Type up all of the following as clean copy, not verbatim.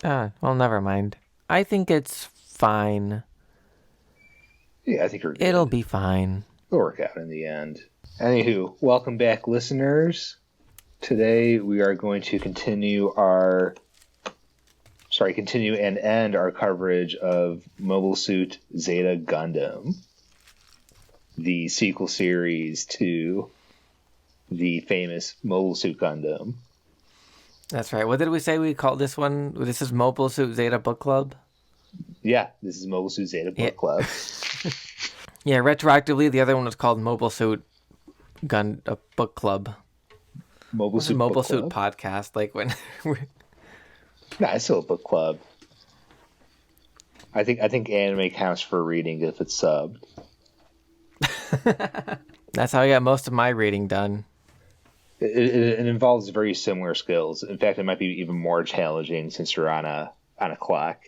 Well, never mind. I think it's fine. Yeah, I think we're It'll good. be fine. It'll work out in the end. Anywho, welcome back, listeners. Today we are going to continue and end our coverage of Mobile Suit Zeta Gundam, the sequel series to the famous Mobile Suit Gundam. That's right. What did we say we called this one? This is Mobile Suit Zeta Book Club? Yeah, this is Mobile Suit Zeta Yeah. Book Club. Yeah, retroactively, the other one was called Mobile Suit Book Club. Mobile This is Suit Book Mobile Suit Club. Podcast. Like when Nah, it's still a book club. I think anime counts for reading if it's subbed. That's how I got most of my reading done. It involves very similar skills. In fact, it might be even more challenging since you're on a clock.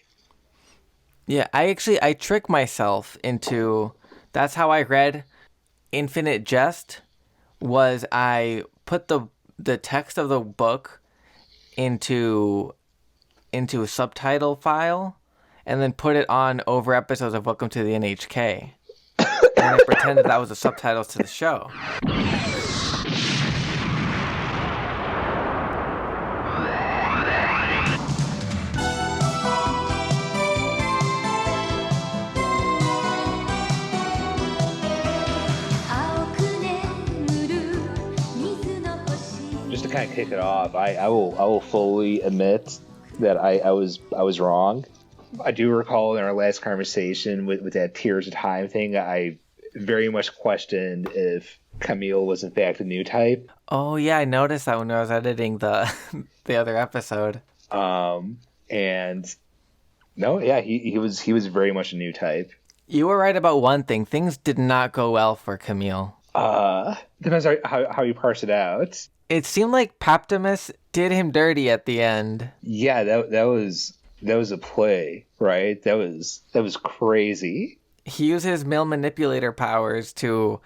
Yeah, I trick myself into. That's how I read Infinite Jest. Was I put the text of the book into a subtitle file, and then put it on over episodes of Welcome to the NHK, and I pretended that was the subtitles to the show. Just to kind of kick it off, I will fully admit that I was wrong. I do recall in our last conversation with that Tears of Time thing, I very much questioned if Kamile was in fact a new type. Oh yeah, I noticed that when I was editing the the other episode. And no, yeah, he was very much a new type. You were right about one thing. Things did not go well for Camille. Depends how you parse it out. It seemed like Paptimus did him dirty at the end. Yeah, that was a play, right? That was crazy. He used his male manipulator powers to,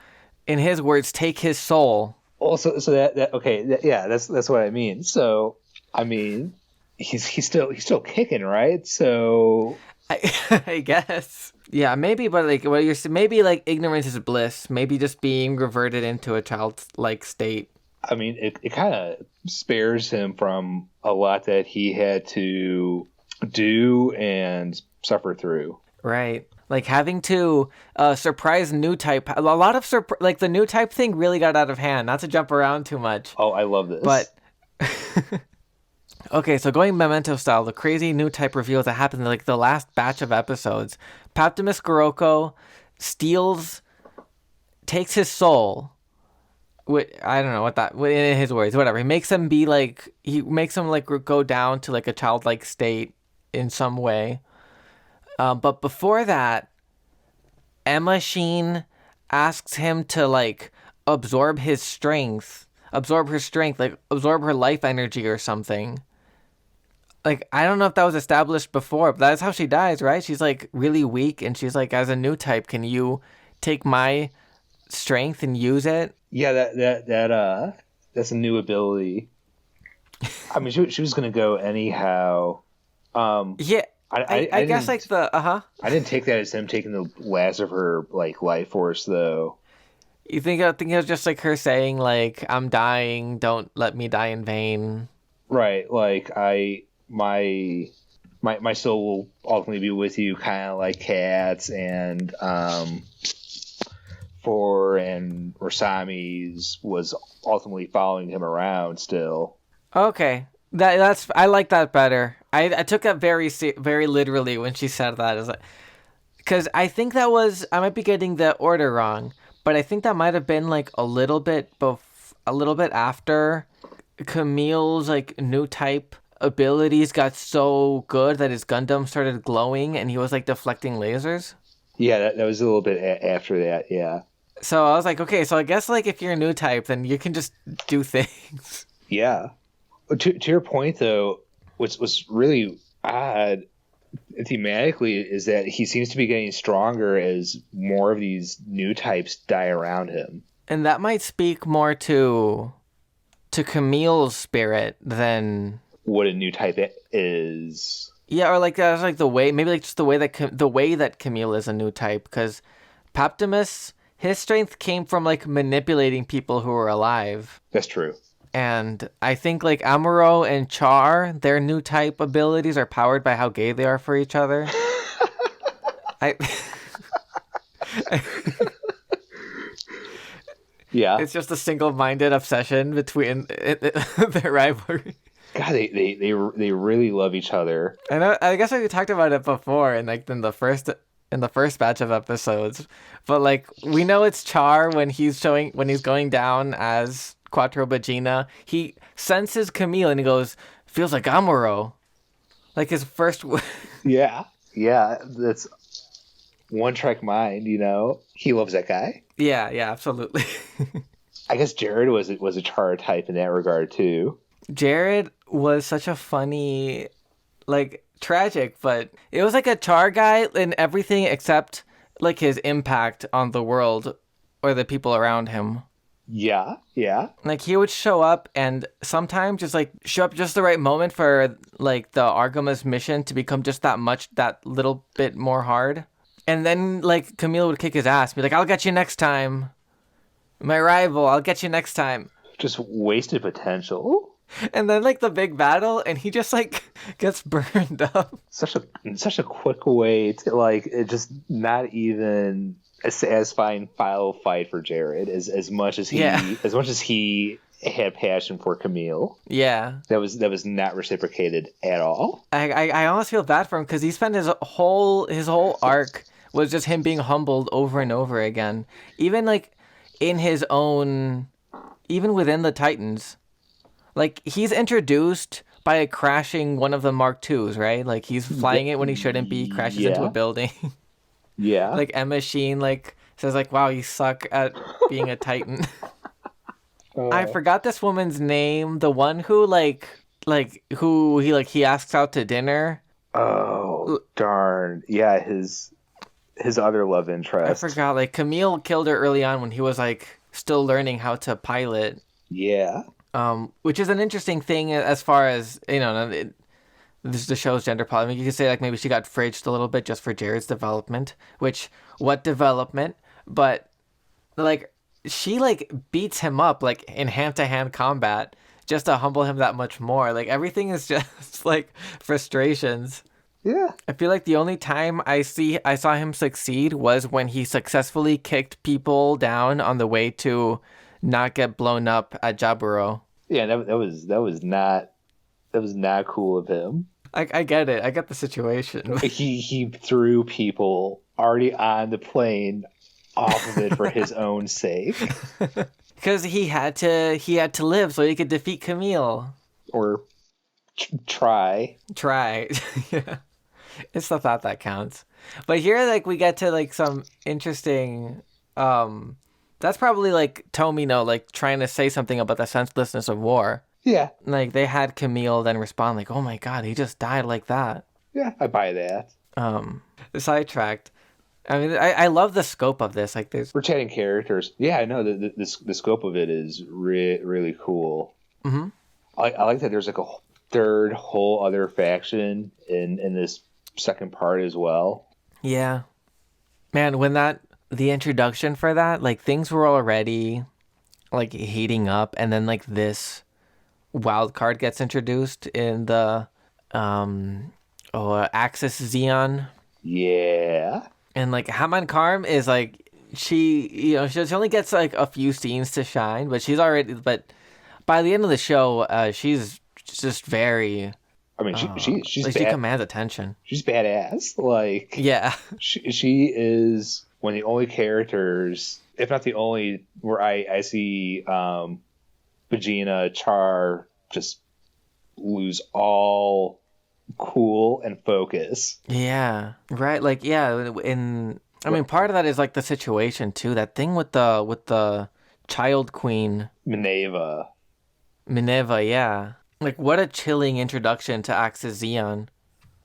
in his words, take his soul. Also, so that okay, yeah, that's what I mean. So, I mean, he's still kicking, right? So, I guess. Yeah, maybe, but like what you're maybe like ignorance is bliss. Maybe just being reverted into a childlike state. I mean, it kind of spares him from a lot that he had to do and suffer through. Right. Like having to surprise new type. A lot of like the new type thing really got out of hand. Not to jump around too much, Oh, I love this. but okay. So going Memento style, the crazy new type reveals that happened in like the last batch of episodes. Paptimus Goroko steals, takes his soul. I don't know what that. In his words, whatever. He makes him be like. He makes him like go down to like a childlike state in some way. But before that, Emma Sheen asks him to like absorb his strength, absorb her strength, like absorb her life energy or something. Like I don't know if that was established before, but that's how she dies, right? She's like really weak, and she's like, as a new type, can you take my strength and use it? Yeah, that's a new ability. I mean, she was gonna go anyhow. Um, Yeah, I guess like didn't the I didn't take that as him taking the last of her like life force though. You think it was just like her saying like I'm dying, don't let me die in vain. Right, like my soul will ultimately be with you, kind of like cats and for and Rosami's was ultimately following him around still. Okay, that's I like that better. I took that very literally when she said that. Is like because I think that was I might be getting the order wrong, but I think that might have been like a little bit after Camille's like new type abilities got so good that his Gundam started glowing and he was like deflecting lasers. Yeah, that was a little bit after that. Yeah, So I was like, okay, so I guess like if you're a new type, then you can just do things. yeah. To your point though, what's really odd thematically is that he seems to be getting stronger as more of these new types die around him. And that might speak more to Camille's spirit than What a new type is. Yeah, or like that's like the way, maybe like just the way that Camille is a new type, because Paptimus, his strength came from like manipulating people who were alive. That's true. And I think like Amuro and Char, their new type abilities are powered by how gay they are for each other. I Yeah. It's just a single-minded obsession between their rivalry. God, they really love each other. I guess we talked about it before in the first batch of episodes, but like we know it's Char when he's going down as Quattro Bagina. He senses Camille and he goes, "Feels like Amuro," like his first. Yeah, yeah, that's one track mind. He loves that guy. Yeah, absolutely. I guess Jared was a Char type in that regard too. Jared was such a funny, like, tragic, but it was like a Char guy in everything except like his impact on the world or the people around him. Yeah, yeah. Like he would show up and sometimes just like show up just the right moment for like the Argama's mission to become just that little bit more hard. And then like Camille would kick his ass, be like, "I'll get you next time. My rival, I'll get you next time." Just wasted potential. And then like the big battle, and he just like gets burned up. Such a quick way to like it, just not even a satisfying final fight for Jared as much as he had passion for Camille. Yeah, that was not reciprocated at all. I almost feel bad for him because he spent his whole arc was just him being humbled over and over again, even like in his own, even within the Titans. Like, he's introduced by crashing one of the Mark IIs, right? Like, he's flying it when he shouldn't be, crashes into a building. Yeah. Like, Emma Sheen, like, says, like, "Wow, you suck at being a Titan." I forgot this woman's name. The one who, who he asks out to dinner. Oh, darn. Yeah, his other love interest. I forgot, like, Camille killed her early on when he was, like, still learning how to pilot. Yeah. Which is an interesting thing as far as, this the show's gender policy. I mean, you could say like maybe she got fridged a little bit just for Jared's development, what development? But like she like beats him up like in hand-to-hand combat just to humble him that much more. Like everything is just like frustrations. Yeah. I feel like the only time I saw him succeed was when he successfully kicked people down on the way to not get blown up at Jaburo. Yeah, that was not cool of him. I get it. I get the situation. He threw people already on the plane off of it for his own sake. Because he had to live so he could defeat Camille. Or try. Yeah. It's the thought that counts. But here like we get to like some interesting that's probably like Tomino like trying to say something about the senselessness of war. Yeah. Like they had Camille then respond like, "Oh my god, he just died like that." Yeah, I buy that. Sidetracked. I mean, I love the scope of this. Like there's we're chatting characters. Yeah, I know the scope of it is really cool. Mm-hmm. I like that there's like a third whole other faction in this second part as well. Yeah. Man, when the introduction for that, like things were already like heating up and then like this wild card gets introduced in the Axis Xeon. Yeah. And like Haman Karm is like she only gets like a few scenes to shine, but by the end of the show, she's just very I mean, she's like she commands attention. She's badass. Like yeah, she is one of the only characters, if not the only, where I see Vegeta, Char just lose all cool and focus. Yeah, right. Like yeah, I mean, part of that is like the situation too. That thing with the child queen Minerva, yeah. Like, what a chilling introduction to Axis Xeon.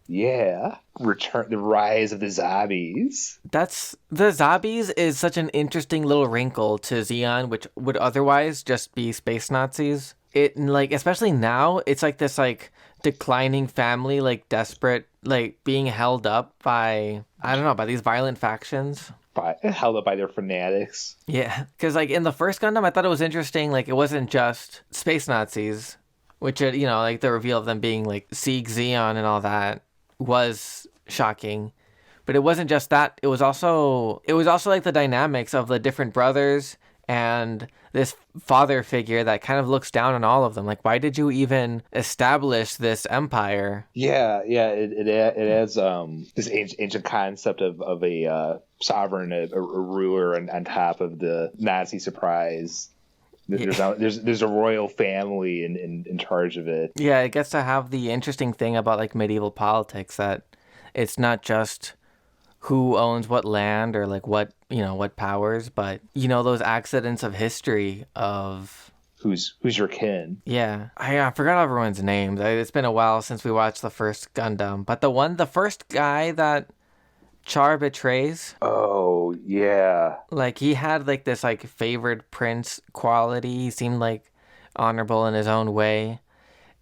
Yeah. The rise of the zombies. The zombies is such an interesting little wrinkle to Xeon, which would otherwise just be space Nazis. It, like, especially now, it's like this, like, declining family, like, desperate like being held up by, I don't know, by these violent factions. Held up by their fanatics. Yeah, because like in the first Gundam, I thought it was interesting. Like it wasn't just space Nazis, which like the reveal of them being like Sieg Zeon and all that was shocking. But it wasn't just that. It was also like the dynamics of the different brothers and this father figure that kind of looks down on all of them. Like, why did you even establish this empire? Yeah, it has this ancient concept of a sovereign, a ruler, on top of the Nazi surprise. There's a royal family in charge of it. Yeah, it gets to have the interesting thing about like medieval politics that it's not just who owns what land or like what powers, but those accidents of history of Who's your kin? yeah. I forgot everyone's names. It's been a while since we watched the first Gundam, but the first guy that Char betrays, Oh yeah, like he had like this like favored prince quality. He seemed like honorable in his own way.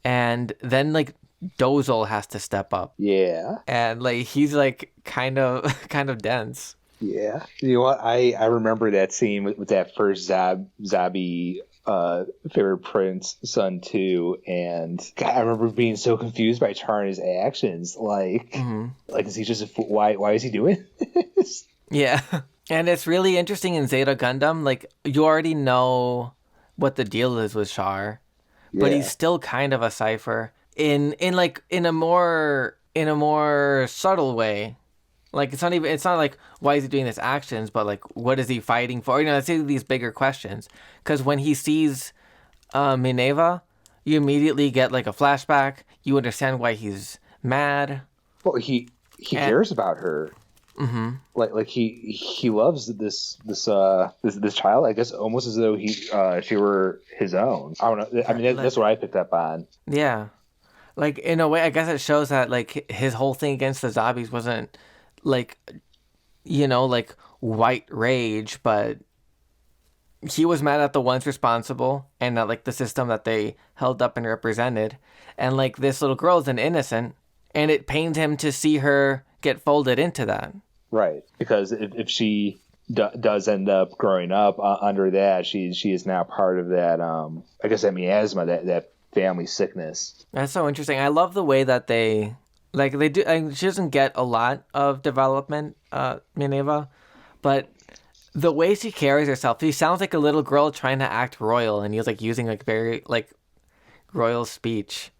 And then like Dozel has to step up. yeah, And like he's like kind of dense. yeah. You know what? I remember that scene with that first Zabi favorite prince son too, and God, I remember being so confused by Char and his actions. Like is he just why is he doing this? Yeah. And it's really interesting in Zeta Gundam, like you already know what the deal is with Char, but Yeah. he's still kind of a cipher in a more subtle way. Like it's not like why is he doing these actions, but like what is he fighting for? It's these bigger questions. Because when he sees Minerva, you immediately get like a flashback. You understand why he's mad. Well, he cares about her. Mm-hmm. Like he loves this child. I guess almost as though she were his own. I don't know. I mean, that's what I picked up on. Yeah, like in a way, I guess it shows that like his whole thing against the zombies wasn't like like white rage, but he was mad at the ones responsible and at like the system that they held up and represented, and like this little girl is an innocent, and it pained him to see her get folded into that. Right, because if she does end up growing up under that, she is now part of that. I guess that miasma, that family sickness. That's so interesting. I love the way that they do. She doesn't get a lot of development, Minerva, but the way she carries herself, she sounds like a little girl trying to act royal, and he's like using like very like royal speech.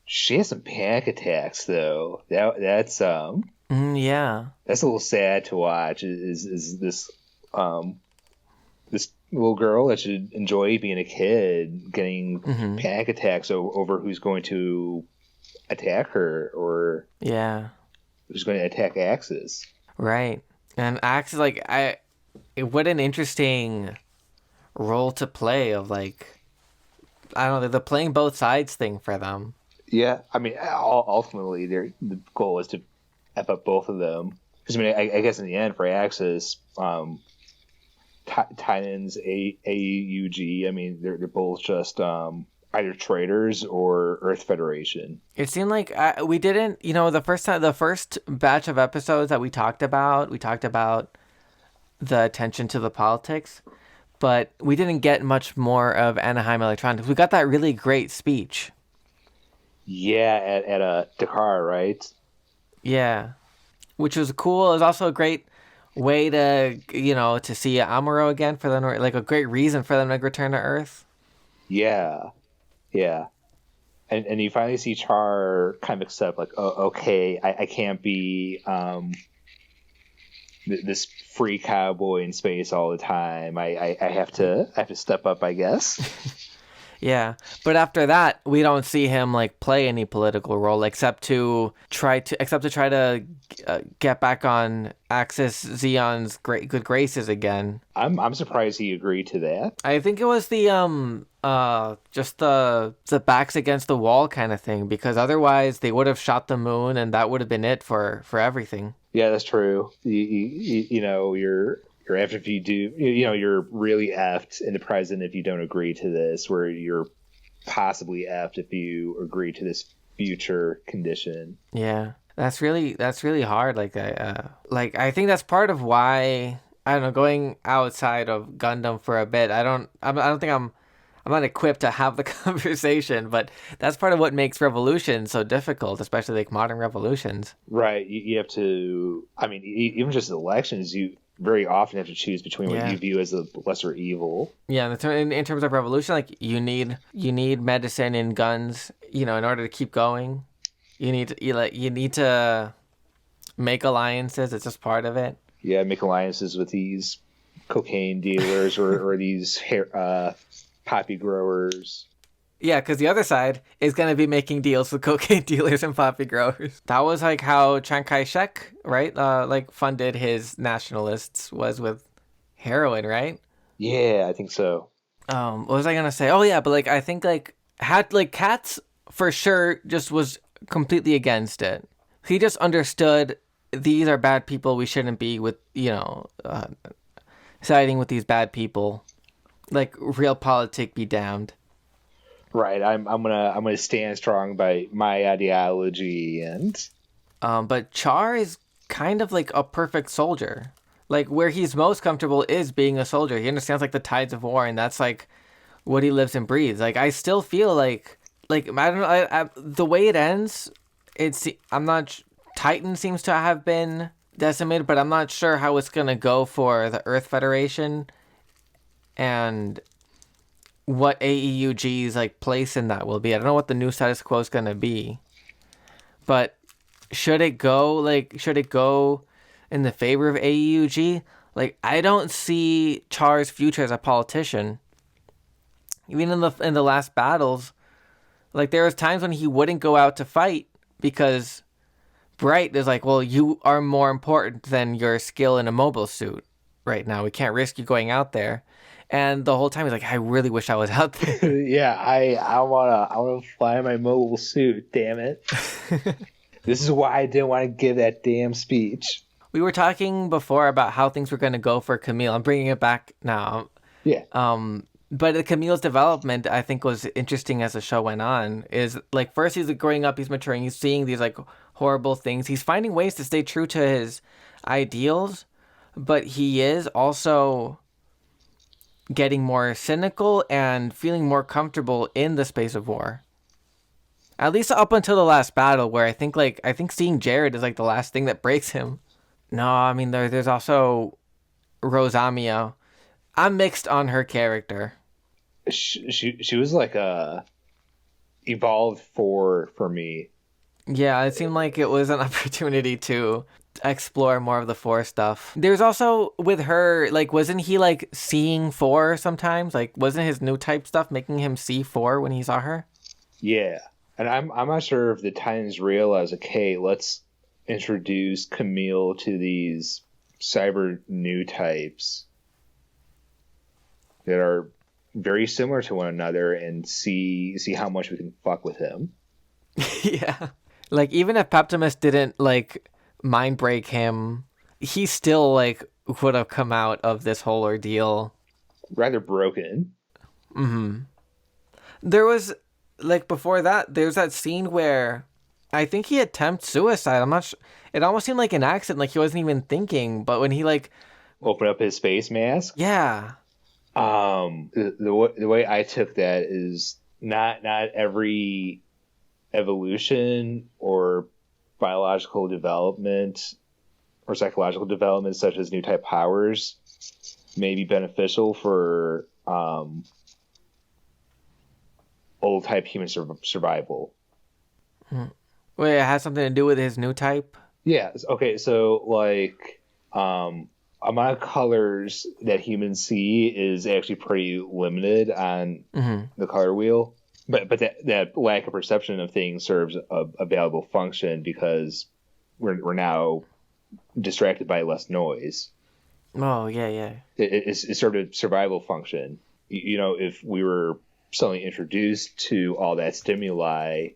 She has some panic attacks though. That's Yeah. That's a little sad to watch. Is this this little girl that should enjoy being a kid getting panic attacks over who's going to attack her or who's going to attack Axis. Right. And Axis, like what an interesting role to play of like I don't know, the playing both sides thing for them. Yeah, I mean, ultimately, the goal is to F up both of them. Because I mean, I guess in the end, for Axis, Titans, AUG, I mean, they're both just either traitors or Earth Federation. It seemed like we didn't, the first batch of episodes that we talked about the attention to the politics, but we didn't get much more of Anaheim Electronics. We got that really great speech. Yeah, at Dakar, right? Yeah, which was cool. It was also a great way to, to see Amuro again for them, like a great reason for them to return to Earth. Yeah. And you finally see Char kind of accept, like, oh, okay, I can't be this free cowboy in space all the time. I have to step up, I guess. Yeah, but after that, we don't see him like play any political role except to try to get back on Axis Zeon's good graces again. I'm surprised he agreed to that. I think it was the just the backs against the wall kind of thing, because otherwise they would have shot the moon and that would have been it for everything. Yeah, that's true. You're effed if you do. You're really effed in the present if you don't agree to this. Where you're possibly effed if you agree to this future condition. Yeah, that's really hard. I think that's part of why I don't know. Going outside of Gundam for a bit, I don't think I'm not equipped to have the conversation, but that's part of what makes revolution so difficult, especially like modern revolutions. Right. You have to. I mean, even just elections, you very often have to choose between what Yeah. you view as a lesser evil. Yeah, in terms of revolution, like you need medicine and guns, in order to keep going. You need to make alliances. It's just part of it. Yeah, make alliances with these cocaine dealers or these poppy growers. Yeah, because the other side is going to be making deals with cocaine dealers and poppy growers. That was like how Chiang Kai-shek, right? Like funded his nationalists was with heroin, right? Yeah, I think so. What was I gonna say? Oh yeah, but like I think like Katz for sure just was completely against it. He just understood these are bad people. We shouldn't be with siding with these bad people. Like real politic be damned. Right. I'm gonna stand strong by my ideology and But Char is kind of like a perfect soldier. Like where he's most comfortable is being a soldier. He understands like the tides of war, and that's like what he lives and breathes. Like I still feel like I don't know. The way it ends, I'm not. Titan seems to have been decimated, but I'm not sure how it's gonna go for the Earth Federation and what AEUG's like place in that will be. I don't know what the new status quo is gonna be, but should it go in the favor of AEUG? Like I don't see Char's future as a politician. Even in the last battles, like there was times when he wouldn't go out to fight because Bright is like, well, you are more important than your skill in a mobile suit right now. We can't risk you going out there. And the whole time he's like, I really wish I was out there. yeah, I wanna fly my mobile suit. Damn it! This is why I didn't want to give that damn speech. We were talking before about how things were going to go for Kamile. I'm bringing it back now. Yeah. But Camile's development, I think, was interesting as the show went on. Is like first he's like, growing up, he's maturing, he's seeing these like horrible things. He's finding ways to stay true to his ideals, but he is also getting more cynical and feeling more comfortable in the space of war. At least up until the last battle, where I think seeing Jared is like the last thing that breaks him. No, I mean there's also Rosamia. I'm mixed on her character. She was like evolved for me. Yeah, it seemed like it was an opportunity to explore more of the 4 stuff. There's also with her, like, wasn't he like seeing 4 sometimes? Like, wasn't his new type stuff making him see 4 when he saw her? Yeah, and I'm not sure if the Titans realize, okay, let's introduce Kamile to these cyber new types that are very similar to one another and see how much we can fuck with him. Yeah. Like, even if Peptimus didn't, like, mind break him, he still, like, would have come out of this whole ordeal rather broken. Mm-hmm. There was, like, before that, there's that scene where I think he attempts suicide. I'm not sure. It almost seemed like an accident, like he wasn't even thinking, but when he, like... opened up his face mask? Yeah. The way I took that is not every evolution or biological development or psychological development such as new type powers may be beneficial for old type human survival. Wait, it has something to do with his new type? Yeah. Okay. So like, amount of colors that humans see is actually pretty limited on the color wheel, but that lack of perception of things serves a valuable function because we're now distracted by less noise. Oh yeah. It's sort of survival function. You know, if we were suddenly introduced to all that stimuli,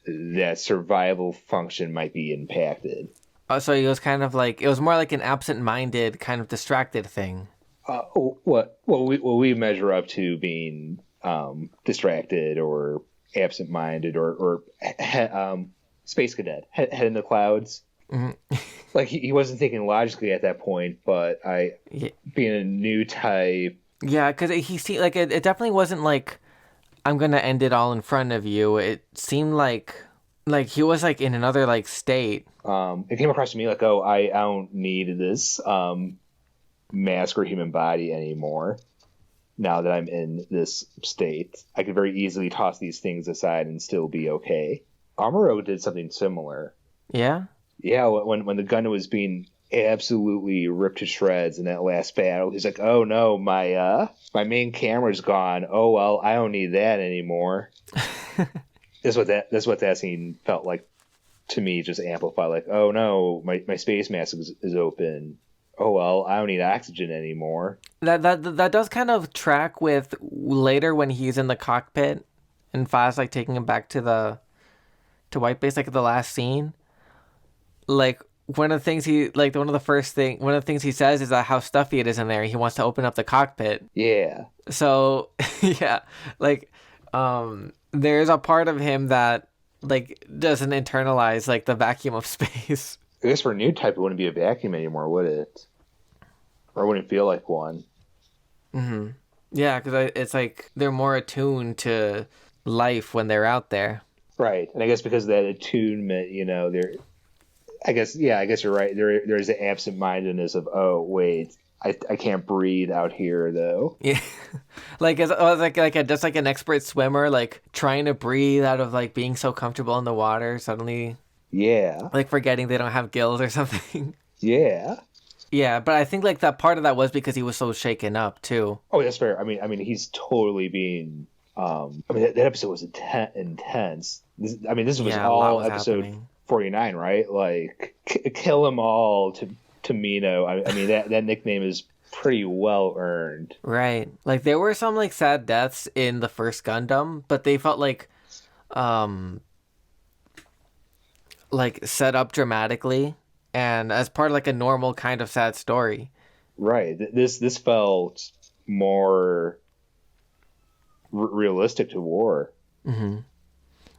that survival function might be impacted. So it was kind of like, it was more like an absent-minded kind of distracted thing. What we measure up to being distracted or absent-minded or space cadet, head in the clouds. Like he wasn't thinking logically at that point, but Yeah, being a new type. yeah, because he seemed like it definitely wasn't like I'm gonna end it all in front of you. It seemed like he was like in another like state. It came across to me like, oh, I don't need this mask or human body anymore. Now that I'm in this state, I could very easily toss these things aside and still be okay. Amuro did something similar. Yeah. Yeah, when the Gundam was being absolutely ripped to shreds in that last battle, he's like, "Oh no, my main camera's gone. Oh well, I don't need that anymore." That's what that scene felt like to me. Just amplified, like, "Oh no, my space mask is open. Oh well, I don't need oxygen anymore." That does kind of track with later when he's in the cockpit and Faz like taking him back to White Base, like the last scene. Like one of the things one of the things he says is how stuffy it is in there. He wants to open up the cockpit. Yeah, So yeah, like there's a part of him that like doesn't internalize like the vacuum of space. I guess for a new type, it wouldn't be a vacuum anymore, would it? Or it wouldn't feel like one. Yeah, because it's like they're more attuned to life when they're out there. Right, and I guess because of that attunement, they're. I guess you're right. There's the absent-mindedness of, oh wait, I can't breathe out here though. Yeah, like just like an expert swimmer, like trying to breathe out of like being so comfortable in the water, suddenly Yeah, like forgetting they don't have gills or something. yeah. Yeah, but I think like that part of that was because he was so shaken up too. Oh, that's fair. I mean, he's totally being. That episode was intense. This was Yeah, a lot all was episode happening. 49, right? Like, kill them all to Mino. I mean, that nickname is pretty well earned. Right. Like there were some like sad deaths in the first Gundam, but they felt um like set up dramatically and as part of like a normal kind of sad story. Right. This felt more realistic to war.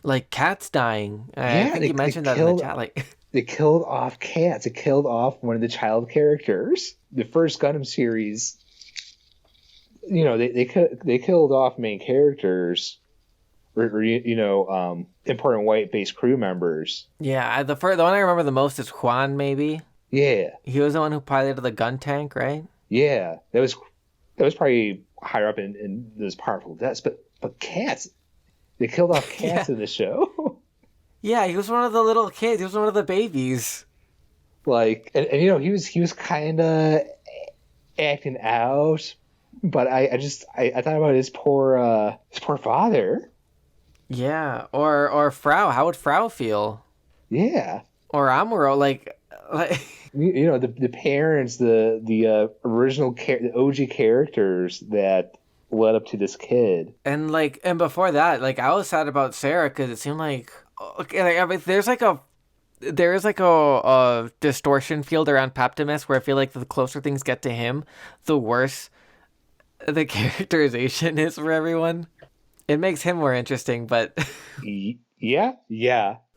Like cats dying. I Yeah, think they you mentioned that in killed the chat. Like they killed off cats. It killed off one of the child characters. The first Gundam series, they killed off main characters, or important white base crew members. yeah, the one I remember the most is Juan. Maybe Yeah, he was the one who piloted the gun tank, right? yeah, that was probably higher up in those powerful deaths. But cats, they killed off cats Yeah, in the show. yeah. He was one of the little kids. He was one of the babies. Like, and he was kind of acting out, but I thought about his poor father. Yeah, or Frau. How would Frau feel? Yeah, Or Amuro, like the parents, the original the OG characters that led up to this kid. and before that, like I was sad about Sarah because it seemed like okay, like I mean, there is like a distortion field around Paptimus where I feel like the closer things get to him, the worse the characterization is for everyone. It makes him more interesting, but Yeah.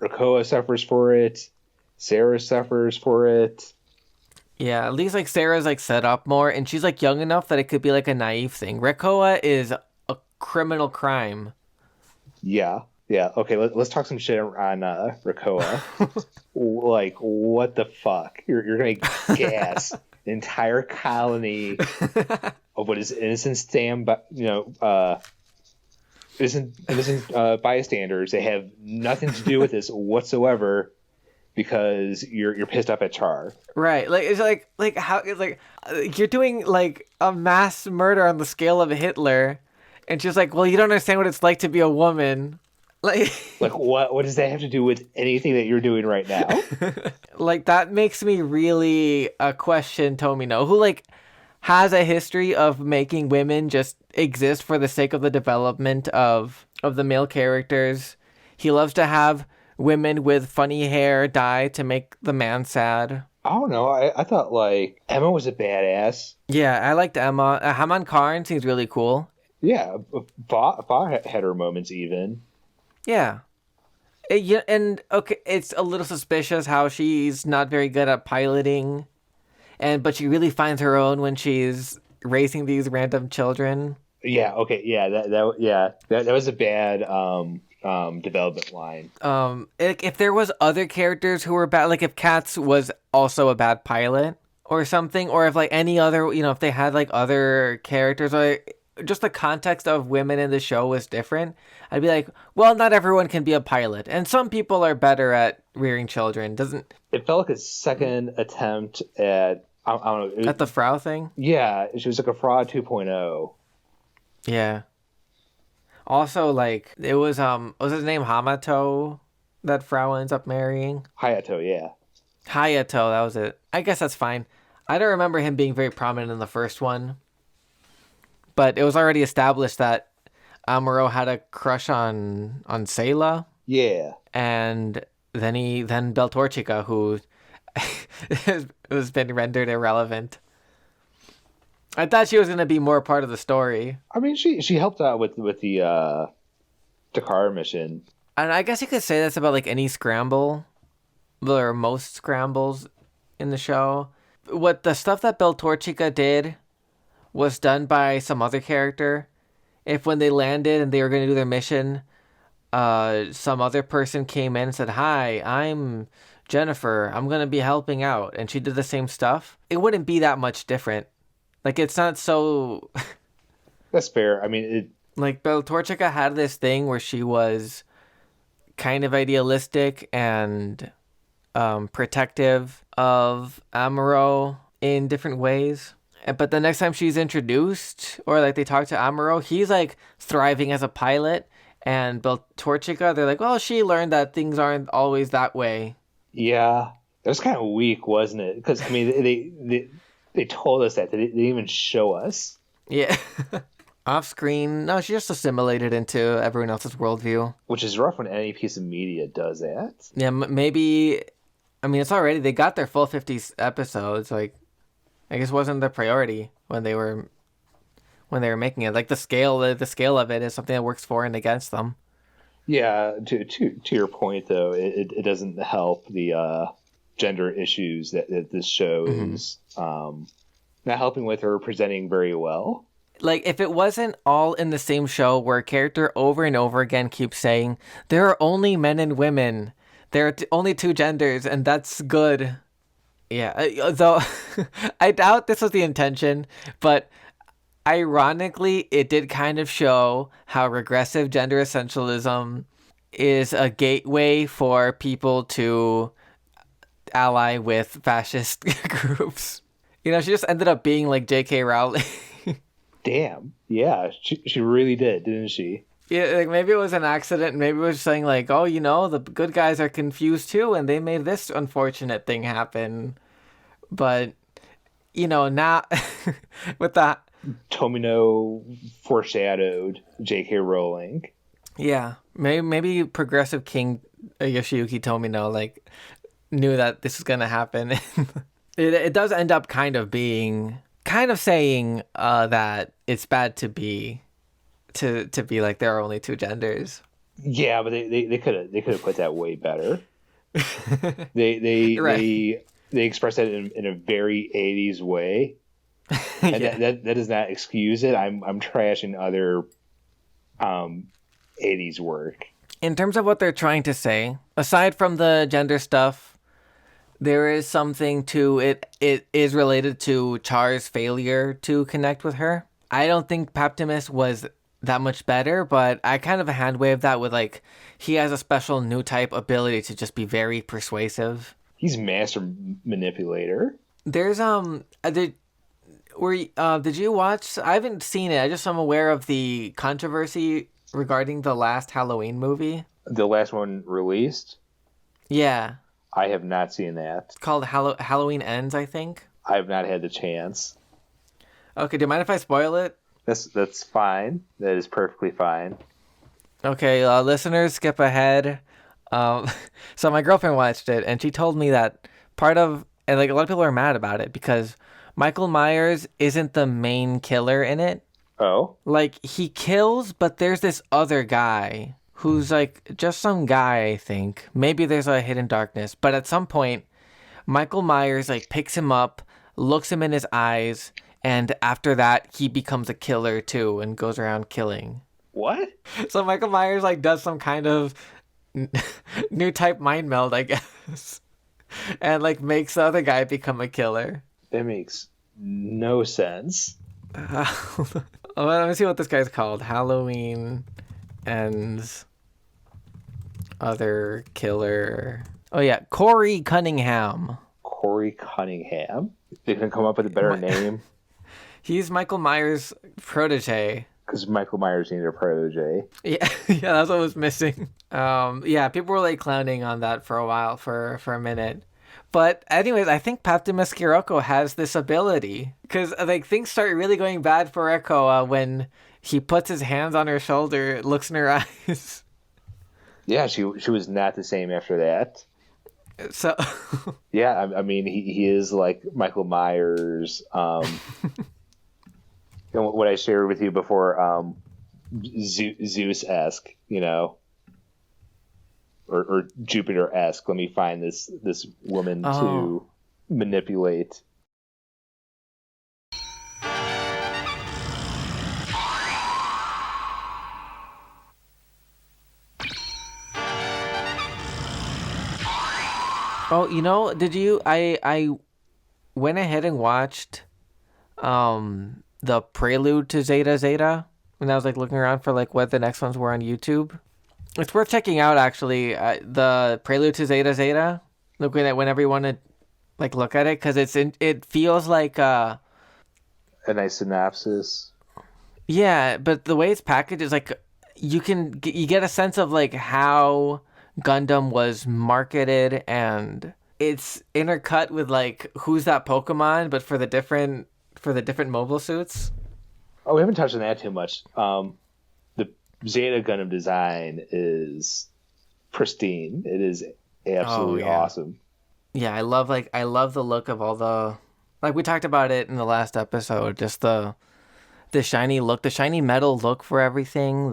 Reccoa suffers for it. Sarah suffers for it. yeah, at least like Sarah's like set up more, and she's like young enough that it could be like a naive thing. Reccoa is a criminal crime. Yeah. Yeah. Okay, let's talk some shit on Reccoa. Like, what the fuck? You're gonna gas the entire colony of what is innocent bystanders. They have nothing to do with this whatsoever because you're pissed off at Char. Right, like it's like how it's like you're doing like a mass murder on the scale of Hitler, and she's like, "Well, you don't understand what it's like to be a woman." Like, Like, what does that have to do with anything that you're doing right now? like that makes me really question Tomino, who like has a history of making women just exist for the sake of the development of the male characters. He loves to have women with funny hair die to make the man sad. I don't know. I thought like Emma was a badass. Yeah, I liked Emma. Haman Karn seems really cool. Yeah, Ba had her moments even. Yeah. Yeah, and okay, it's a little suspicious how she's not very good at piloting, but she really finds her own when she's raising these random children. Yeah. Okay. Yeah. That was a bad development line. If there was other characters who were bad, like if Katz was also a bad pilot or something, or if like any other, if they had like other characters, or just the context of women in the show was different, I'd be like, well, not everyone can be a pilot, and some people are better at rearing children. Doesn't It felt like a second attempt at I don't know. at the Frau thing? Yeah, she was like a fraud 2.0. Yeah. Also, like it was his name Hamato that Frau ends up marrying? Hayato, yeah. Hayato, that was it. I guess that's fine. I don't remember him being very prominent in the first one, but it was already established that Amuro had a crush on Sayla, Yeah. and then Beltorchica, who has been rendered irrelevant. I thought she was gonna be more part of the story, I mean, she helped out with the Dakar mission. and I guess you could say that's about like any scramble, or most scrambles in the show. What the stuff that Beltorchica did was done by some other character. If when they landed and they were going to do their mission, some other person came in and said, "Hi, I'm Jennifer. I'm going to be helping out," and she did the same stuff, it wouldn't be that much different. Like it's not so That's fair. I mean, like Beltorchica had this thing where she was kind of idealistic and protective of Amuro in different ways. But the next time she's introduced, or like they talk to Amuro, he's like thriving as a pilot. And Beltorchica, they're like, well, she learned that things aren't always that way. yeah, it was kind of weak, wasn't it? Because I mean, they told us that they didn't even show us. Yeah. Off screen, no, she just assimilated into everyone else's worldview. Which is rough when any piece of media does that. Yeah, maybe. I mean, it's already they got their full 50 episodes. Like, I guess wasn't the priority when they were making it. Like the scale of it is something that works for and against them. Yeah, to your point though, it doesn't help the gender issues that this show is not helping with or presenting very well. Like if it wasn't all in the same show where a character over and over again keeps saying there are only men and women, there are only two genders, and that's good. Yeah, though I doubt this was the intention, but ironically, it did kind of show how regressive gender essentialism is a gateway for people to ally with fascist groups. She just ended up being like J.K. Rowling. Damn. Yeah, she really did, didn't she? Yeah, like maybe it was an accident. Maybe it was saying like, oh, the good guys are confused too, and they made this unfortunate thing happen. But now with that, Tomino foreshadowed J.K. Rowling. yeah, maybe progressive King Yoshiyuki Tomino like knew that this was gonna happen. It does end up kind of saying that it's bad to be like there are only two genders. Yeah, but they could have put that way better. they Right. they express that in a very 80s way, and Yeah. that does not excuse it. I'm trashing other 80s work. In terms of what they're trying to say, aside from the gender stuff, there is something to it. It is related to Char's failure to connect with her. I don't think Paptimus was that much better, but I kind of hand wave that with like he has a special new type ability to just be very persuasive. He's master manipulator. There's did you watch? I haven't seen it. I just am aware of the controversy regarding the last Halloween movie. The last one released. Yeah, I have not seen that. it's called Halloween Ends, I think. I have not had the chance. Okay, do you mind if I spoil it? That's fine. That is perfectly fine. Okay, listeners, skip ahead. So my girlfriend watched it, and she told me that and like a lot of people are mad about it because Michael Myers isn't the main killer in it. Oh, Like he kills, but there's this other guy who's like just some guy, I think. Maybe there's a hidden darkness, but at some point, Michael Myers like picks him up, looks him in his eyes, and after that, he becomes a killer too and goes around killing. What? So Michael Myers like does some kind of new type mind meld, I guess, and like makes the other guy become a killer. That makes no sense. Let me see what this guy's called. Halloween ends other killer. Oh yeah, Corey Cunningham. Corey Cunningham. They couldn't come up with a better name He's Michael Myers' protege. because Michael Myers needed a protege. Yeah, yeah, that's what was missing. Yeah, people were like clowning on that for a while, for a minute. But anyways, I think Paptimus Scirocco has this ability because like things start really going bad for Reccoa when he puts his hands on her shoulder, looks in her eyes. Yeah, she was not the same after that. So Yeah, I mean he is like Michael Myers. What I shared with you before, Zeus-esque, or Jupiter-esque. Let me find this woman to manipulate. Oh, did you? I went ahead and watched the prelude to Zeta Zeta when I was like looking around for like what the next ones were on YouTube. It's worth checking out actually. The prelude to Zeta Zeta. Looking at whenever you want to like look at it because it feels like A nice synopsis. yeah, but the way it's packaged is like you get a sense of like how Gundam was marketed, and it's intercut with like who's that Pokemon, but for the different mobile suits. Oh, we haven't touched on that too much. The Zeta Gundam design is pristine. It is absolutely awesome. Yeah, I love the look of all the, like we talked about it in the last episode, just the shiny look, the shiny metal look for everything.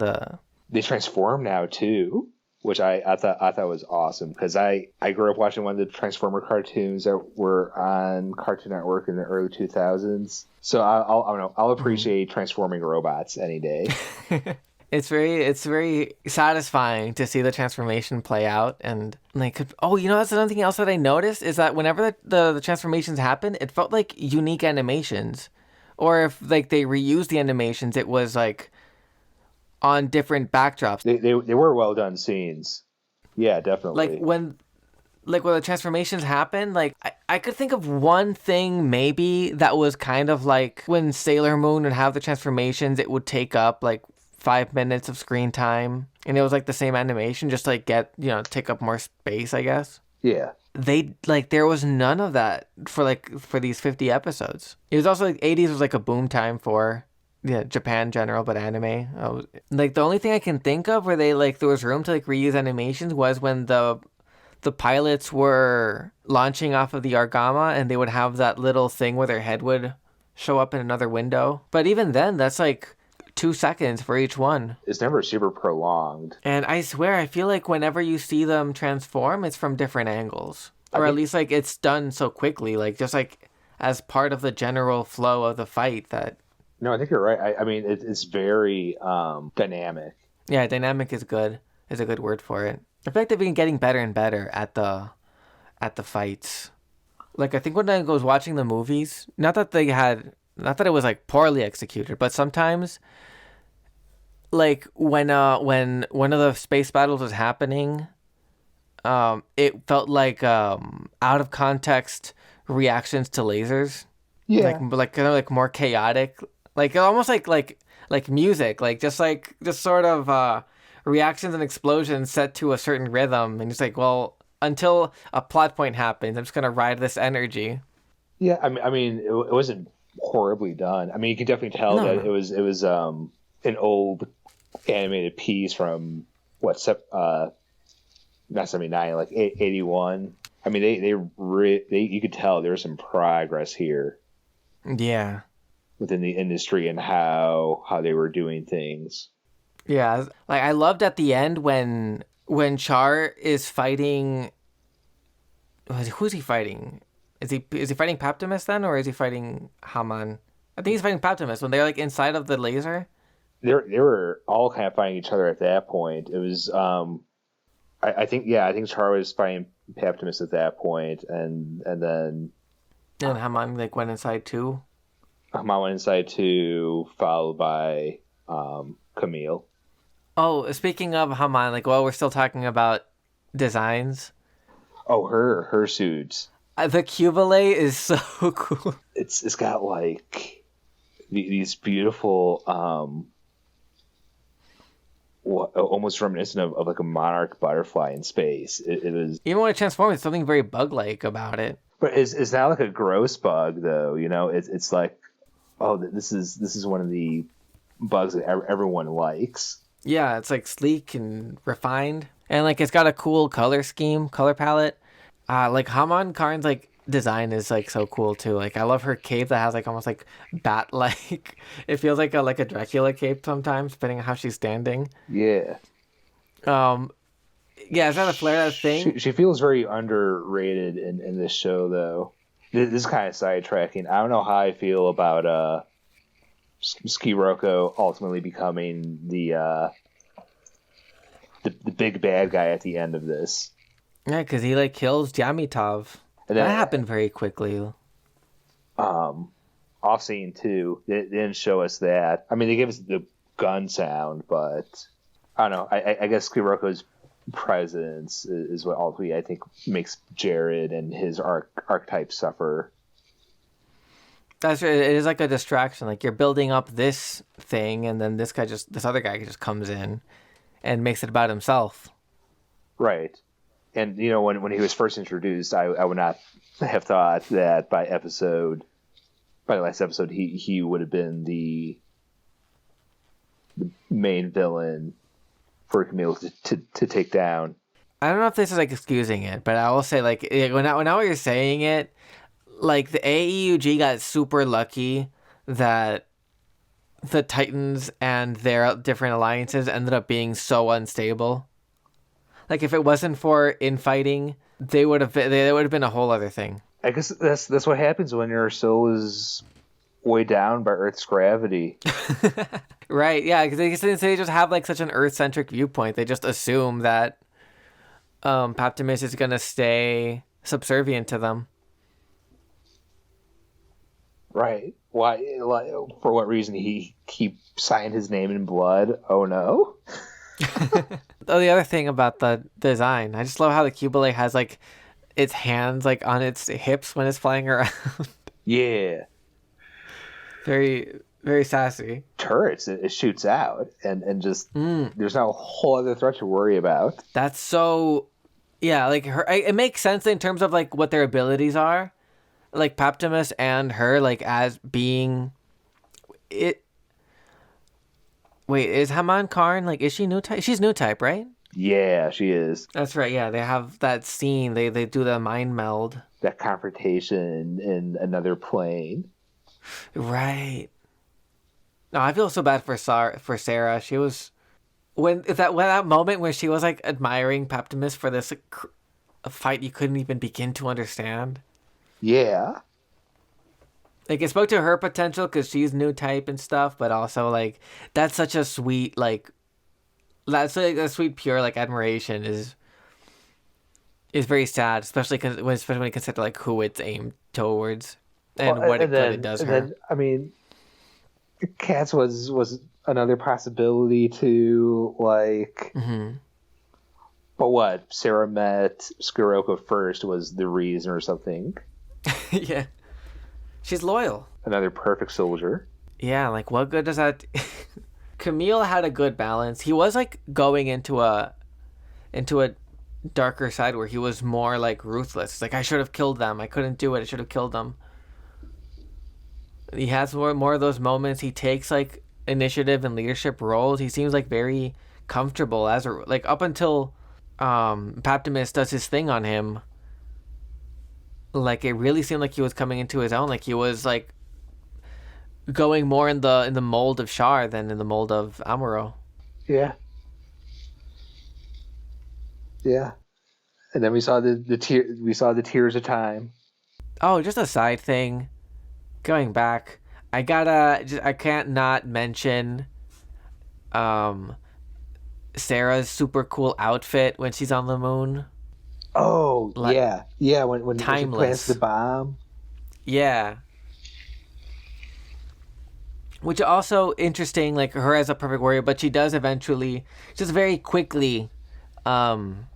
They transform now too, which I thought was awesome because I grew up watching one of the Transformer cartoons that were on Cartoon Network in the early 2000s. So I'll appreciate transforming robots any day. It's very satisfying to see the transformation play out, and like that's another thing else that I noticed is that whenever the transformations happened, it felt like unique animations, or if like they reused the animations, it was like on different backdrops. They were well done scenes. Yeah, definitely. Like when the transformations happen, like I could think of one thing maybe that was kind of like when Sailor Moon would have the transformations, it would take up like 5 minutes of screen time, and it was like the same animation, just like take up more space, I guess. Yeah. There was none of that for these 50 episodes. It was also like 80s was like a boom time for Japan in general, but anime. Like the only thing I can think of where they like there was room to like reuse animations was when the pilots were launching off of the Argama, and they would have that little thing where their head would show up in another window. But even then, that's like 2 seconds for each one. It's never super prolonged. And I swear, I feel like whenever you see them transform, it's from different angles. Or at least like it's done so quickly, like just like as part of the general flow of the fight that... No, I think you're right. I mean, it's very dynamic. Yeah, dynamic is good. Is a good word for it. I feel like they've been getting better and better at the fights. Like I think when I was watching the movies, not that it was like poorly executed, but sometimes like when one of the space battles was happening, it felt like out of context reactions to lasers. Yeah. Like kind of like more chaotic, like almost like music, like just sort of reactions and explosions set to a certain rhythm, and it's like, well, until a plot point happens, I'm just gonna ride this energy. Yeah, I mean, it wasn't horribly done. I mean, you can definitely tell that it was an old animated piece from not 79, like 81. I mean, they you could tell there was some progress here. Yeah. Within the industry and how they were doing things. Yeah, like I loved at the end when Char is fighting. Who's he fighting? Is he fighting Paptimus then, or is he fighting Haman? I think he's fighting Paptimus when they're like inside of the laser. They were all kind of fighting each other at that point. It was I think Char was fighting Paptimus at that point, and then And Haman like went inside too. Haman went inside too, followed by Kamile. Oh, speaking of Haman, like while we're still talking about designs, Oh, her suits. the Cubile is so cool. It's got like these beautiful almost reminiscent of like a monarch butterfly in space. It was, Even when it transforms, there's something very bug-like about it. but it's not like a gross bug though. You know, it's like, oh, this is one of the bugs that everyone likes. Yeah, it's like sleek and refined, and like it's got a cool color scheme, color palette. Like Haman Karn's like design is like so cool too. Like I love her cape that has like almost like bat like. It feels like a Dracula cape sometimes, depending on how she's standing. Yeah, Yeah, is that a flare that thing? she feels very underrated in this show though. This is kind of sidetracking. I don't know how I feel about Scirocco ultimately becoming the big bad guy at the end of this. Yeah, because he like kills Dyamitov. And then, That happened very quickly. off scene too. They didn't show us that. I mean, they gave us the gun sound, but I don't know. I guess Scirocco's presence is what ultimately I think makes Jared and his archetype suffer. That's it is like a distraction. Like you're building up this thing, and then this other guy just comes in and makes it about himself. Right. And you know, when he was first introduced, I would not have thought that by the last episode he would have been the main villain for Kamile to take down. I don't know if this is like excusing it, but I will say like now you're saying it, like the AEUG got super lucky that the Titans and their different alliances ended up being so unstable. Like if it wasn't for infighting, they would have been a whole other thing. I guess that's what happens when your soul is way down by Earth's gravity. Right? Yeah, because they just have like such an Earth-centric viewpoint. They just assume that Paptimus is gonna stay subservient to them. Right. Why? Like, for what reason he signed his name in blood? Oh no. Oh, the other thing about the design, I just love how the Cubile has like its hands like on its hips when it's flying around. Yeah. Very, very sassy. Turrets, it shoots out, and just there's not a whole other threat to worry about. That's so, yeah. Like it makes sense in terms of like what their abilities are, like Paptimus and her, like as being it. Wait, is Haman Karn like? Is she new type? She's new type, right? Yeah, she is. That's right. Yeah, they have that scene. They do the mind meld. That confrontation in another plane. Right. No, I feel so bad for Sarah. She was when that moment where she was like admiring Paptimus for this a fight you couldn't even begin to understand. Yeah. Like it spoke to her potential because she's new type and stuff, but also like that's such a sweet like that's like a sweet pure like admiration is very sad, especially when you consider like who it's aimed towards and what it does her. Then, I mean, Cats was another possibility to like. Mm-hmm. But what Sarah met Scirocco first was the reason or something. Yeah. She's loyal. Another perfect soldier. Yeah, like what good does that? Kamile had a good balance. He was like going into a darker side where he was more like ruthless. It's like I should have killed them. I couldn't do it. I should have killed them. He has more of those moments. He takes like initiative and leadership roles. He seems like very comfortable as like up until Paptimus does his thing on him. Like it really seemed like he was coming into his own. Like he was like going more in the mold of Char than in the mold of Amuro. Yeah. Yeah. And then we saw the tears of time. Oh, just a side thing. Going back, I can't not mention um Sarah's super cool outfit when she's on the moon. Oh Like yeah, yeah. When she plants the timeless. bomb. Yeah. Which also interesting, like her as a perfect warrior, but she does eventually, just very quickly, um,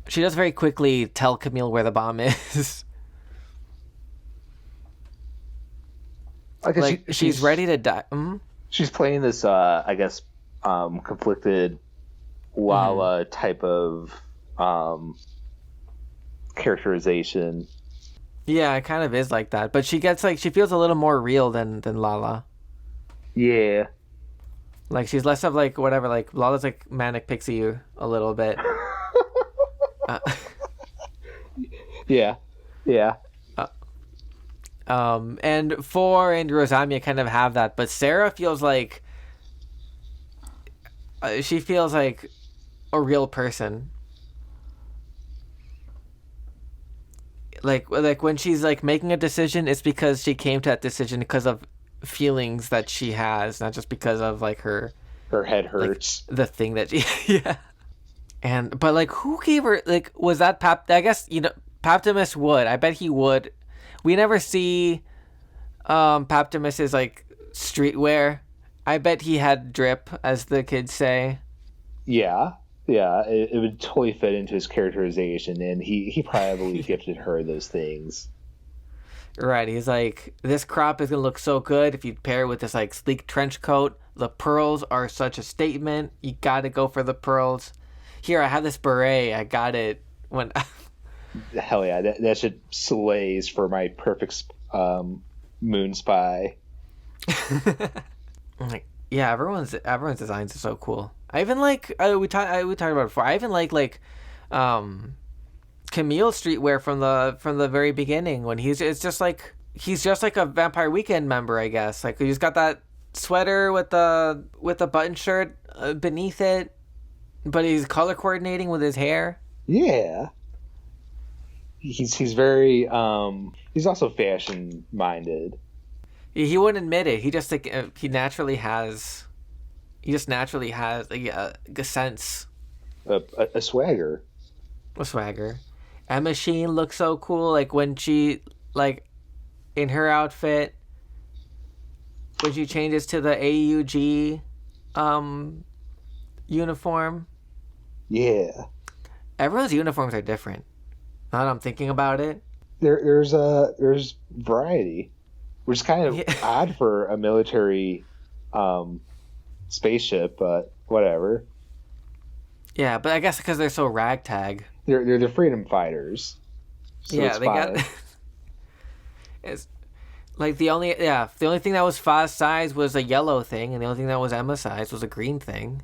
she does very quickly tell Camille where the bomb is. Because Like she's ready to die. Mm-hmm. she's playing this, I guess, conflicted Mm-hmm. Lala type of characterization. Yeah, it kind of is like that, but she feels a little more real than Lala. Yeah. Like she's less of like whatever. Like Lala's like manic pixie a little bit. Uh, Yeah. Yeah. and Four and Rosamia kind of have that, but Sarah feels like she feels like a real person. Like when she's like making a decision, it's because she came to that decision because of feelings that she has, not just because of like her Her head like hurts. the thing that she yeah. And but like who gave her like was that I guess Paptimus would. I bet he would. We never see Paptimus's like streetwear. I bet he had drip, as the kids say. Yeah. Yeah. It would totally fit into his characterization, and he probably gifted her those things. Right, he's like, this crop is gonna look so good if you pair it with this like sleek trench coat. The pearls are such a statement. You gotta go for the pearls. Here, I have this beret. I got it when. Hell yeah, that shit slays for my perfect moon spy. Like, yeah, everyone's designs are so cool. I even like we talked about it before. I even like um Camille streetwear from the very beginning when he's just like a Vampire Weekend member, I guess. Like he's got that sweater with the button shirt beneath it, but he's color coordinating with his hair. Yeah, he's very he's also fashion minded. He wouldn't admit it. He just like he just naturally has like, a sense A swagger. of swagger. Emma Sheen looks so cool. Like when she like in her outfit when she changes to the AUG um uniform. Yeah, Everyone's uniforms are different. Now that I'm thinking about it. there's variety, which is kind of Yeah. odd for a military um, spaceship, but whatever. Yeah, but I guess because they're so ragtag. They're the freedom fighters, so Yeah, it's they got. fine. It's like the only thing that was Foz size was a yellow thing, and the only thing that was Emma size was a green thing.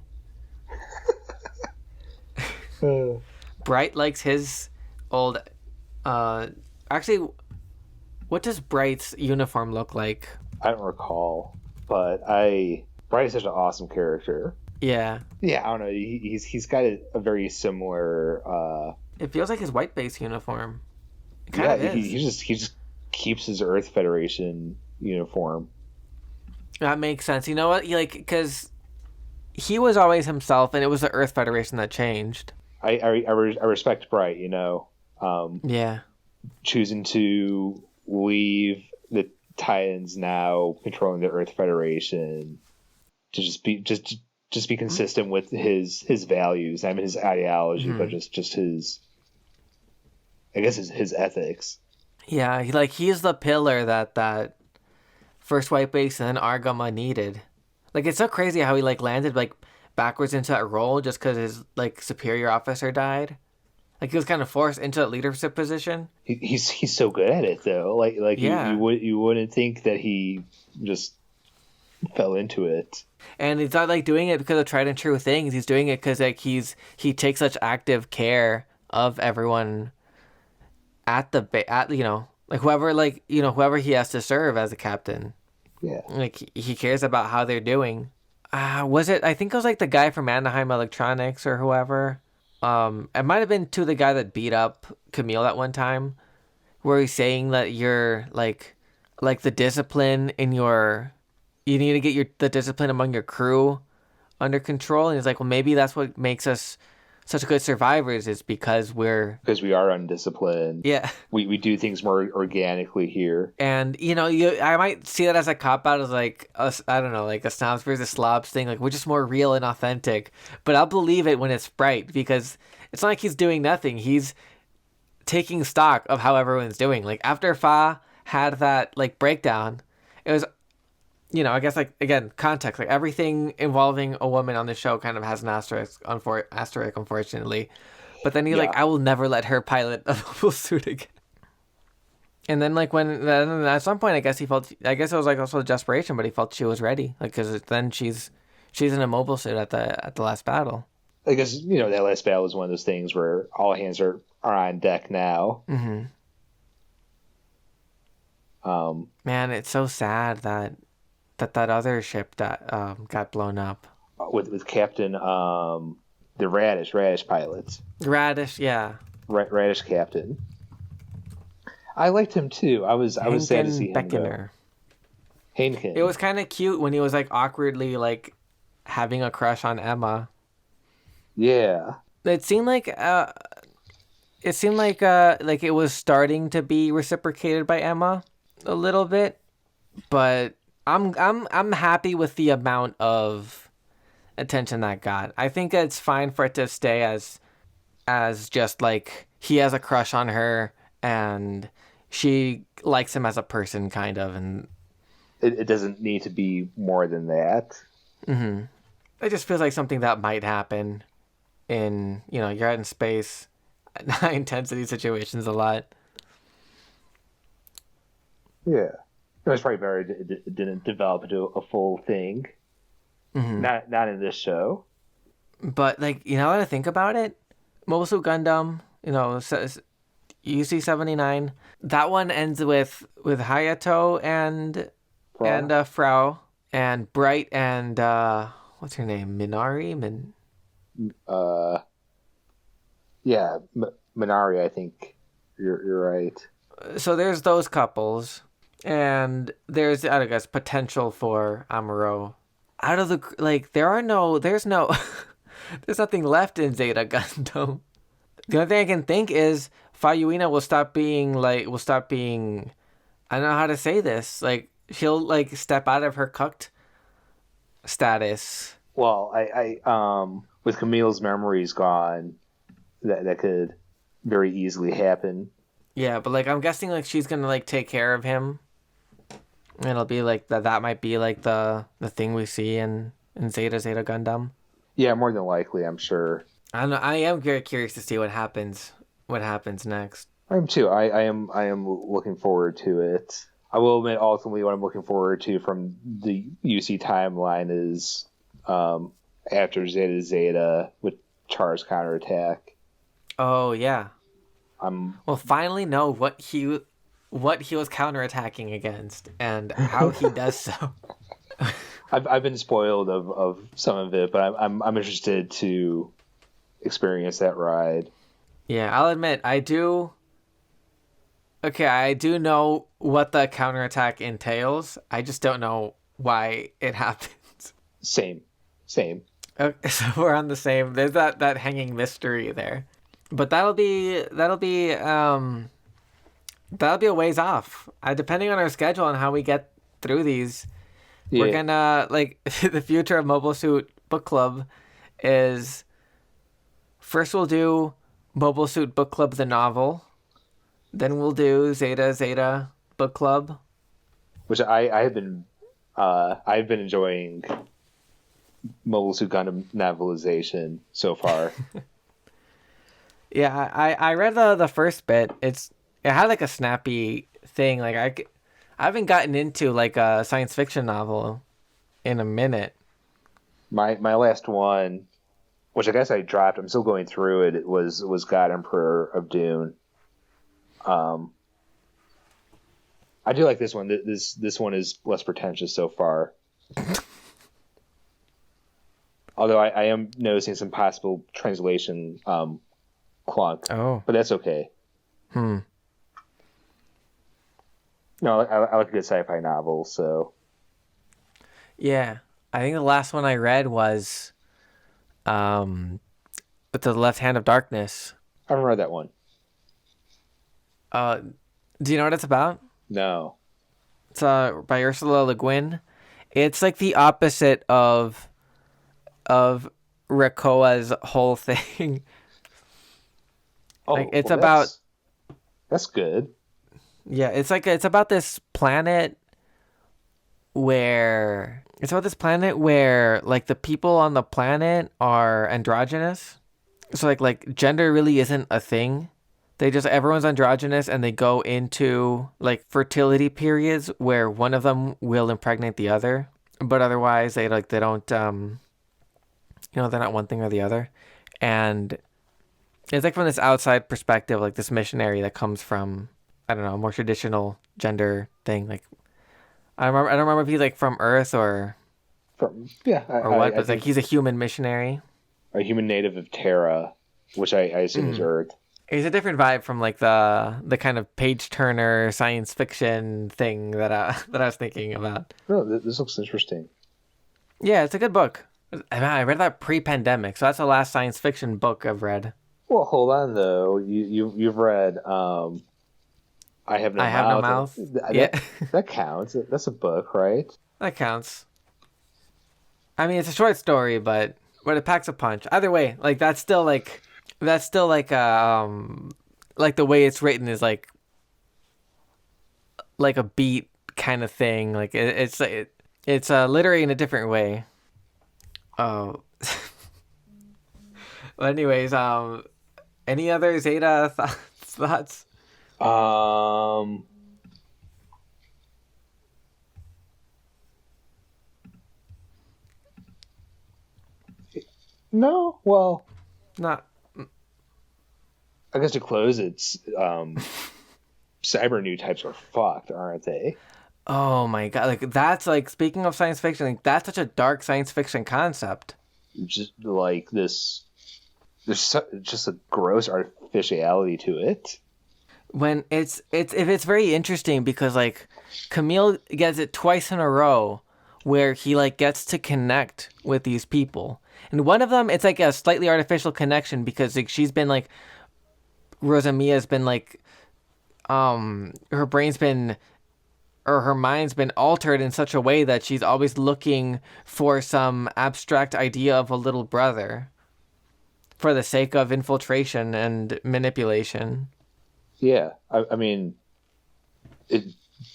Uh, Bright likes his old. Uh, actually, what does Bright's uniform look like? I don't recall, but Bright is such an awesome character. Yeah, Yeah, I don't know. He's got a very similar. it feels like his white base uniform. It kind Yeah, of is. he just keeps his Earth Federation uniform. That makes sense. You know what? Because he was always himself, and it was the Earth Federation that changed. I respect Bright. Yeah. Choosing to leave the Titans now controlling the Earth Federation to just be consistent with his values. I mean his ideology, but just his I guess his ethics. Yeah, he's the pillar that first white base and then Argama needed. Like it's so crazy how he like landed like backwards into that role just because his like superior officer died. Like he was kind of forced into a leadership position. He's so good at it though. Like Yeah, you wouldn't think that he just fell into it. and he's not like doing it because of tried and true things. He's doing it because like he takes such active care of everyone at at like whoever he has to serve as a captain. Yeah. Like he cares about how they're doing. Was it? I think it was like the guy from Anaheim Electronics or whoever. It might have been to the guy that beat up Camille at one time, where he's saying that you're like the discipline in your, you need to get the discipline among your crew under control. And he's like, well, maybe that's what makes us such good survivors, is because we are undisciplined. yeah. We do things more organically here. And I might see that as a cop out, as like I don't know, like a snobs versus slobs thing. Like we're just more real and authentic. But I'll believe it when it's Bright, because it's not like he's doing nothing. He's taking stock of how everyone's doing. Like after Fa had that like breakdown, it was, I guess, like, again, context. Like everything involving a woman on the show kind of has an asterisk, unfortunately. But then he's like, I will never let her pilot a mobile suit again. And then then at some point, I guess it was like also desperation, but he felt she was ready, like, because then she's in a mobile suit at the last battle. I guess that last battle is one of those things where all hands are on deck now. Mm-hmm. Man, it's so sad that other ship that got blown up with Captain the Radish pilots. Radish, yeah. Radish Captain. I liked him too. I was sad to see him go. Hainkin. It was kind of cute when he was like awkwardly like having a crush on Emma. Yeah. It seemed like it was starting to be reciprocated by Emma a little bit, but I'm happy with the amount of attention that got. I think it's fine for it to stay as just like he has a crush on her and she likes him as a person, kind of, and it doesn't need to be more than that. Mm-hmm. It just feels like something that might happen in, you're out in space, high intensity situations a lot. Yeah. It was probably better it didn't develop into a full thing. Mm-hmm. Not in this show. But, like, now that I think about it, Mobile Suit Gundam, UC-79, that one ends with Hayato and Frau, and Bright and what's her name, Minari? Yeah, Minari. I think you're right. So there's those couples, and there's, I guess, potential for Amuro. Out of the there's nothing left in Zeta Gundam. The only thing I can think is Fayuina will stop being, I don't know how to say this. Like, she'll, like, step out of her cucked status. Well, I with Camile's memories gone, that could very easily happen. Yeah, but, like, I'm guessing, like, she's gonna, like, take care of him. And it'll be, like, that might be, like, the thing we see in Zeta Gundam. Yeah, more than likely, I'm sure. I don't know. I am very curious to see what happens next. I am too. I am looking forward to it. I will admit, ultimately, what I'm looking forward to from the UC timeline is after Zeta with Char's counterattack. Oh yeah. We'll finally know what he was counterattacking against and how he does so. I've been spoiled of some of it, but I'm interested to experience that ride. Yeah, I'll admit I do. Okay, I do know what the counterattack entails. I just don't know why it happens. Same. Okay, so we're on the same. There's that hanging mystery there, but that'll be a ways off. Depending on our schedule and how we get through these, we're gonna the future of Mobile Suit Book Club is first we'll do Mobile Suit Book Club the novel, then we'll do Zeta Book Club, which I've been enjoying. Mobile Suit Gundam novelization so far. Yeah, I read the first bit. It had like a snappy thing. Like I haven't gotten into like a science fiction novel in a minute. My last one, which I guess I dropped, I'm still going through it. It was God Emperor of Dune. I do like this one. This one is less pretentious so far. Although I am noticing some possible translation clunk, Oh. but that's okay. Hmm. No, I like a good sci-fi novel, so Yeah. I think the last one I read was with the Left Hand of Darkness. I haven't read that one. Uh, do you know what it's about? No. It's by Ursula Le Guin. It's like the opposite of Reccoa's whole thing. Like Oh, it's well, about that's good. yeah, it's about this planet where like the people on the planet are androgynous. So like gender really isn't a thing. They just everyone's androgynous and they go into like fertility periods where one of them will impregnate the other, but otherwise they don't they're not one thing or the other. And it's like from this outside perspective, like this missionary that comes from I don't know, a more traditional gender thing. Like I don't remember if he's like from Earth From yeah, or what, I but it's like think he's a human missionary. a human native of Terra, which I assume is Mm-hmm. Earth. It's a different vibe from like the kind of page turner science fiction thing that that I was thinking about. No, this looks interesting. Yeah, it's a good book. I read that pre-pandemic, so that's the last science fiction book I've read. Well, hold on though. You've read I Have No I Have No Mouth. Mouth. Yeah, That counts. That's a book, right? that counts. I mean, it's a short story, but it packs a punch. Either way, like that's still like the way it's written is like a beat kind of thing. Like it's literary in a different way. Oh. Well, anyways, any other Zeta thoughts? Um, no. Well, Not. I guess to close, it's cyber new types are fucked, aren't they? Oh my god! Like that's like speaking of science fiction, like that's such a dark science fiction concept. Just like this, just a gross artificiality to it. When it's very interesting because like Kamile gets it twice in a row where he like gets to connect with these people. And one of them it's like a slightly artificial connection because like she's been like Rosamia's been like her brain's been or her mind's been altered in such a way that she's always looking for some abstract idea of a little brother for the sake of infiltration and manipulation. Yeah, I mean, it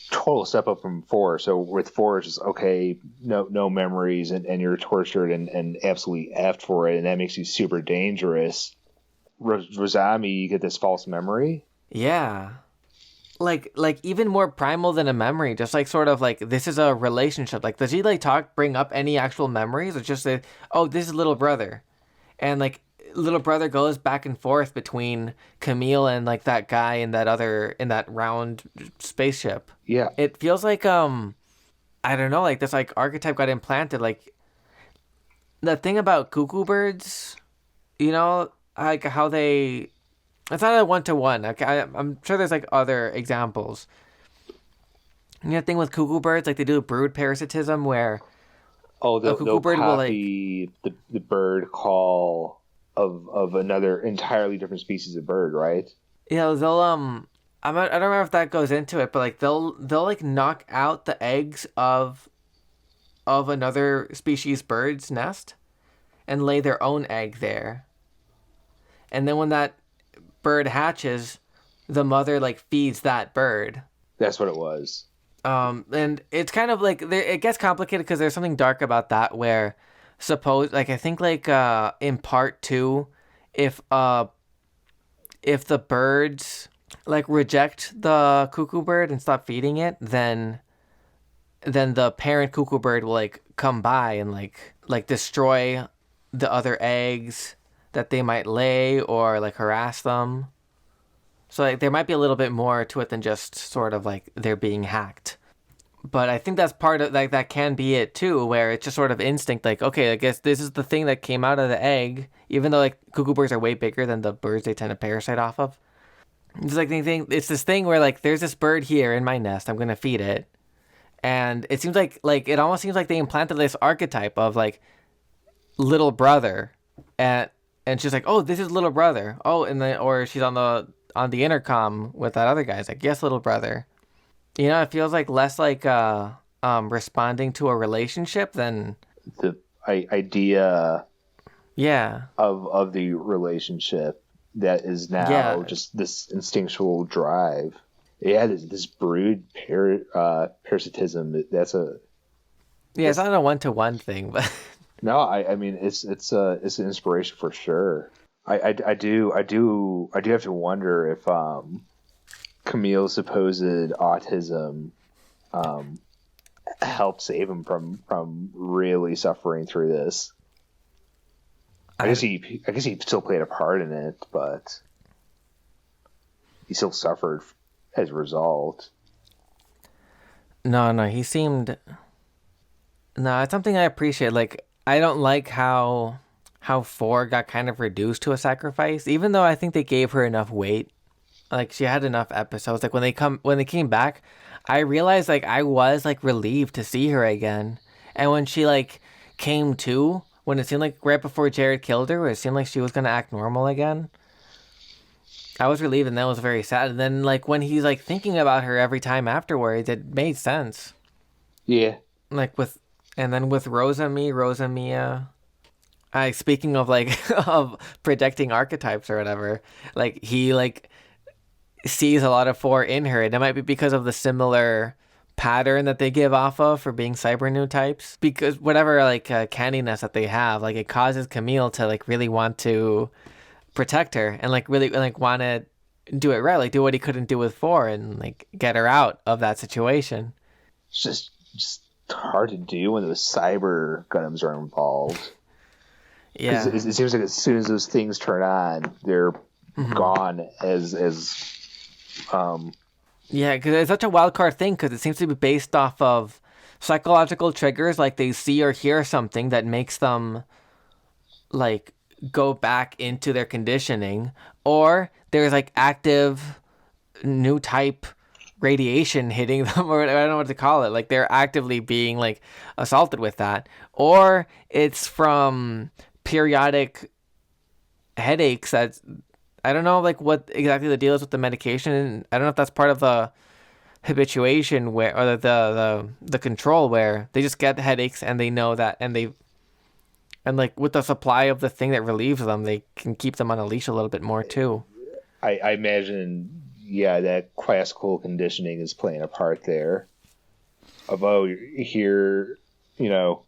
total step up from four. So with four, it's just okay, no memories, and you're tortured and absolutely effed for it, and that makes you super dangerous. Rosami, you get this false memory. Yeah. Like even more primal than a memory, just like sort of like this is a relationship. Like does he like bring up any actual memories or just say, oh, this is little brother? And like little brother goes back and forth between Kamile and like that guy in that round spaceship. Yeah, It feels like I don't know, like this like archetype got implanted. Like the thing about cuckoo birds, like how they it's not a one to one. I'm sure there's like other examples. The thing with cuckoo birds, like they do brood parasitism, where oh, a cuckoo they'll bird will like, copy the bird call of another entirely different species of bird, right? they'll I don't remember if that goes into it, but like they'll like knock out the eggs of another species bird's nest and lay their own egg there, and then when that bird hatches, the mother like feeds that bird. That's what it was. And it's kind of like it gets complicated because there's something dark about that where suppose like I think like in part two, if the birds like reject the cuckoo bird and stop feeding it, then the parent cuckoo bird will like come by and like destroy the other eggs that they might lay or like harass them. So like there might be a little bit more to it than just sort of like they're being hacked. But I think that's part of like that can be it too, where it's just sort of instinct. Like, okay, I guess this is the thing that came out of the egg, even though like cuckoo birds are way bigger than the birds they tend to parasite off of. It's like they think it's this thing where like there's this bird here in my nest. I'm gonna feed it, and it seems like it almost seems like they implanted this archetype of like little brother, and she's like, oh, this is little brother. Oh, and then or she's on the intercom with that other guy. It's like, yes, little brother. You know, it feels like less like responding to a relationship than The idea yeah. of the relationship that is now Yeah. just this instinctual drive. Yeah, this brood parasitism. Yeah, it's not a one-to-one thing, but No, I mean it's an inspiration for sure. I do have to wonder if Camille's supposed autism helped save him from really suffering through this. I guess he still played a part in it, but he still suffered as a result. no, he seemed no, it's something I appreciate. Like I don't like how Four got kind of reduced to a sacrifice, even though I think they gave her enough weight. Like she had enough episodes. Like when they came back, I realized like I was like relieved to see her again. And when she like came to, when it seemed like right before Jared killed her, where it seemed like she was gonna act normal again, I was relieved, and that was very sad. And then like when he's like thinking about her every time afterwards, it made sense. Yeah, Like with and then with Rosa Mia. I speaking of like of projecting archetypes or whatever, like he like sees a lot of Four in her, and it might be because of the similar pattern that they give off of for being cyber new types. Because whatever like canniness that they have, like it causes Camille to like really want to protect her and like really like want to do it right, like do what he couldn't do with Four and like get her out of that situation. it's just hard to do when those cyber Gundams are involved. Because Yeah. it seems like as soon as those things turn on, they're gone as Yeah, because it's such a wild card thing because it seems to be based off of psychological triggers, like they see or hear something that makes them like go back into their conditioning, or there's like active new type radiation hitting them, or I don't know what to call it. Like they're actively being like assaulted with that, or it's from periodic headaches that's I don't know like what exactly the deal is with the medication. I don't know if that's part of the habituation where or the control where they just get headaches and they know that and like with the supply of the thing that relieves them, they can keep them on a leash a little bit more too. I imagine, yeah, that classical conditioning is playing a part there. Although here, you know,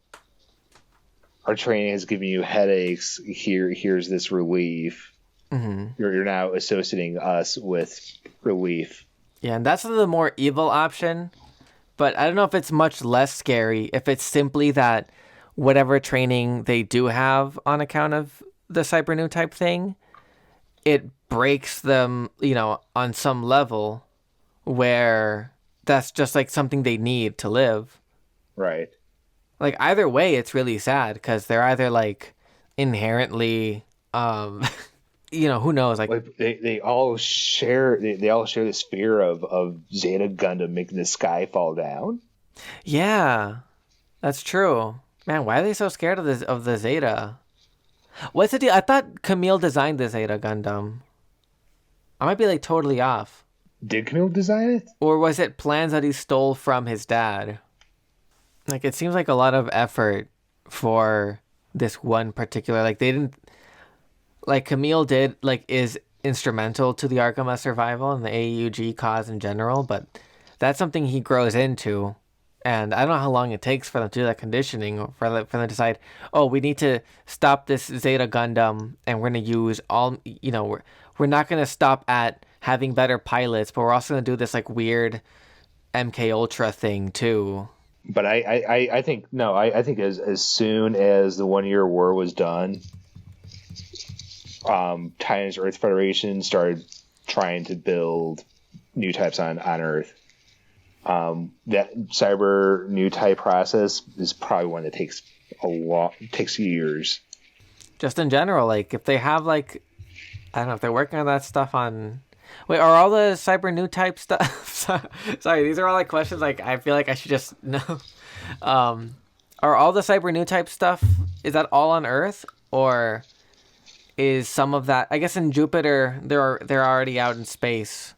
our training has given you headaches. Here's this relief. You're now associating us with relief. Yeah, and that's the more evil option. But I don't know if it's much less scary if it's simply that whatever training they do have on account of the cyber new type thing, it breaks them, you know, on some level where that's just like something they need to live. Right. Like either way, it's really sad because they're either like inherently, you know, who knows, like Like they all share they all share this fear of Zeta Gundam making the sky fall down. yeah, that's true. Man, why are they so scared of the Zeta? What's the deal? I thought Camille designed the Zeta Gundam. I might be like totally off. Did Camille design it? Or was it plans that he stole from his dad? Like it seems like a lot of effort for this one particular like they didn't like Camille did like is instrumental to the Arkham survival and the AUG cause in general, but that's something he grows into. And I don't know how long it takes for them to do that conditioning, or for them to decide, oh, we need to stop this Zeta Gundam, and we're gonna use all, you know, we're not gonna stop at having better pilots, but we're also gonna do this like weird MK Ultra thing too. But I think no, I think as soon as the 1 year war was done, Titan's Earth Federation started trying to build new types on Earth. That cyber new type process is probably one that takes years. Just in general, like if they have like, I don't know if they're working on that stuff on. Wait, are all the cyber new type stuff? Sorry, these are all like questions. Like I feel like I should just know. Um, are all the cyber new type stuff? Is that all on Earth, or is some of that? I guess in Jupiter, they're already out in space.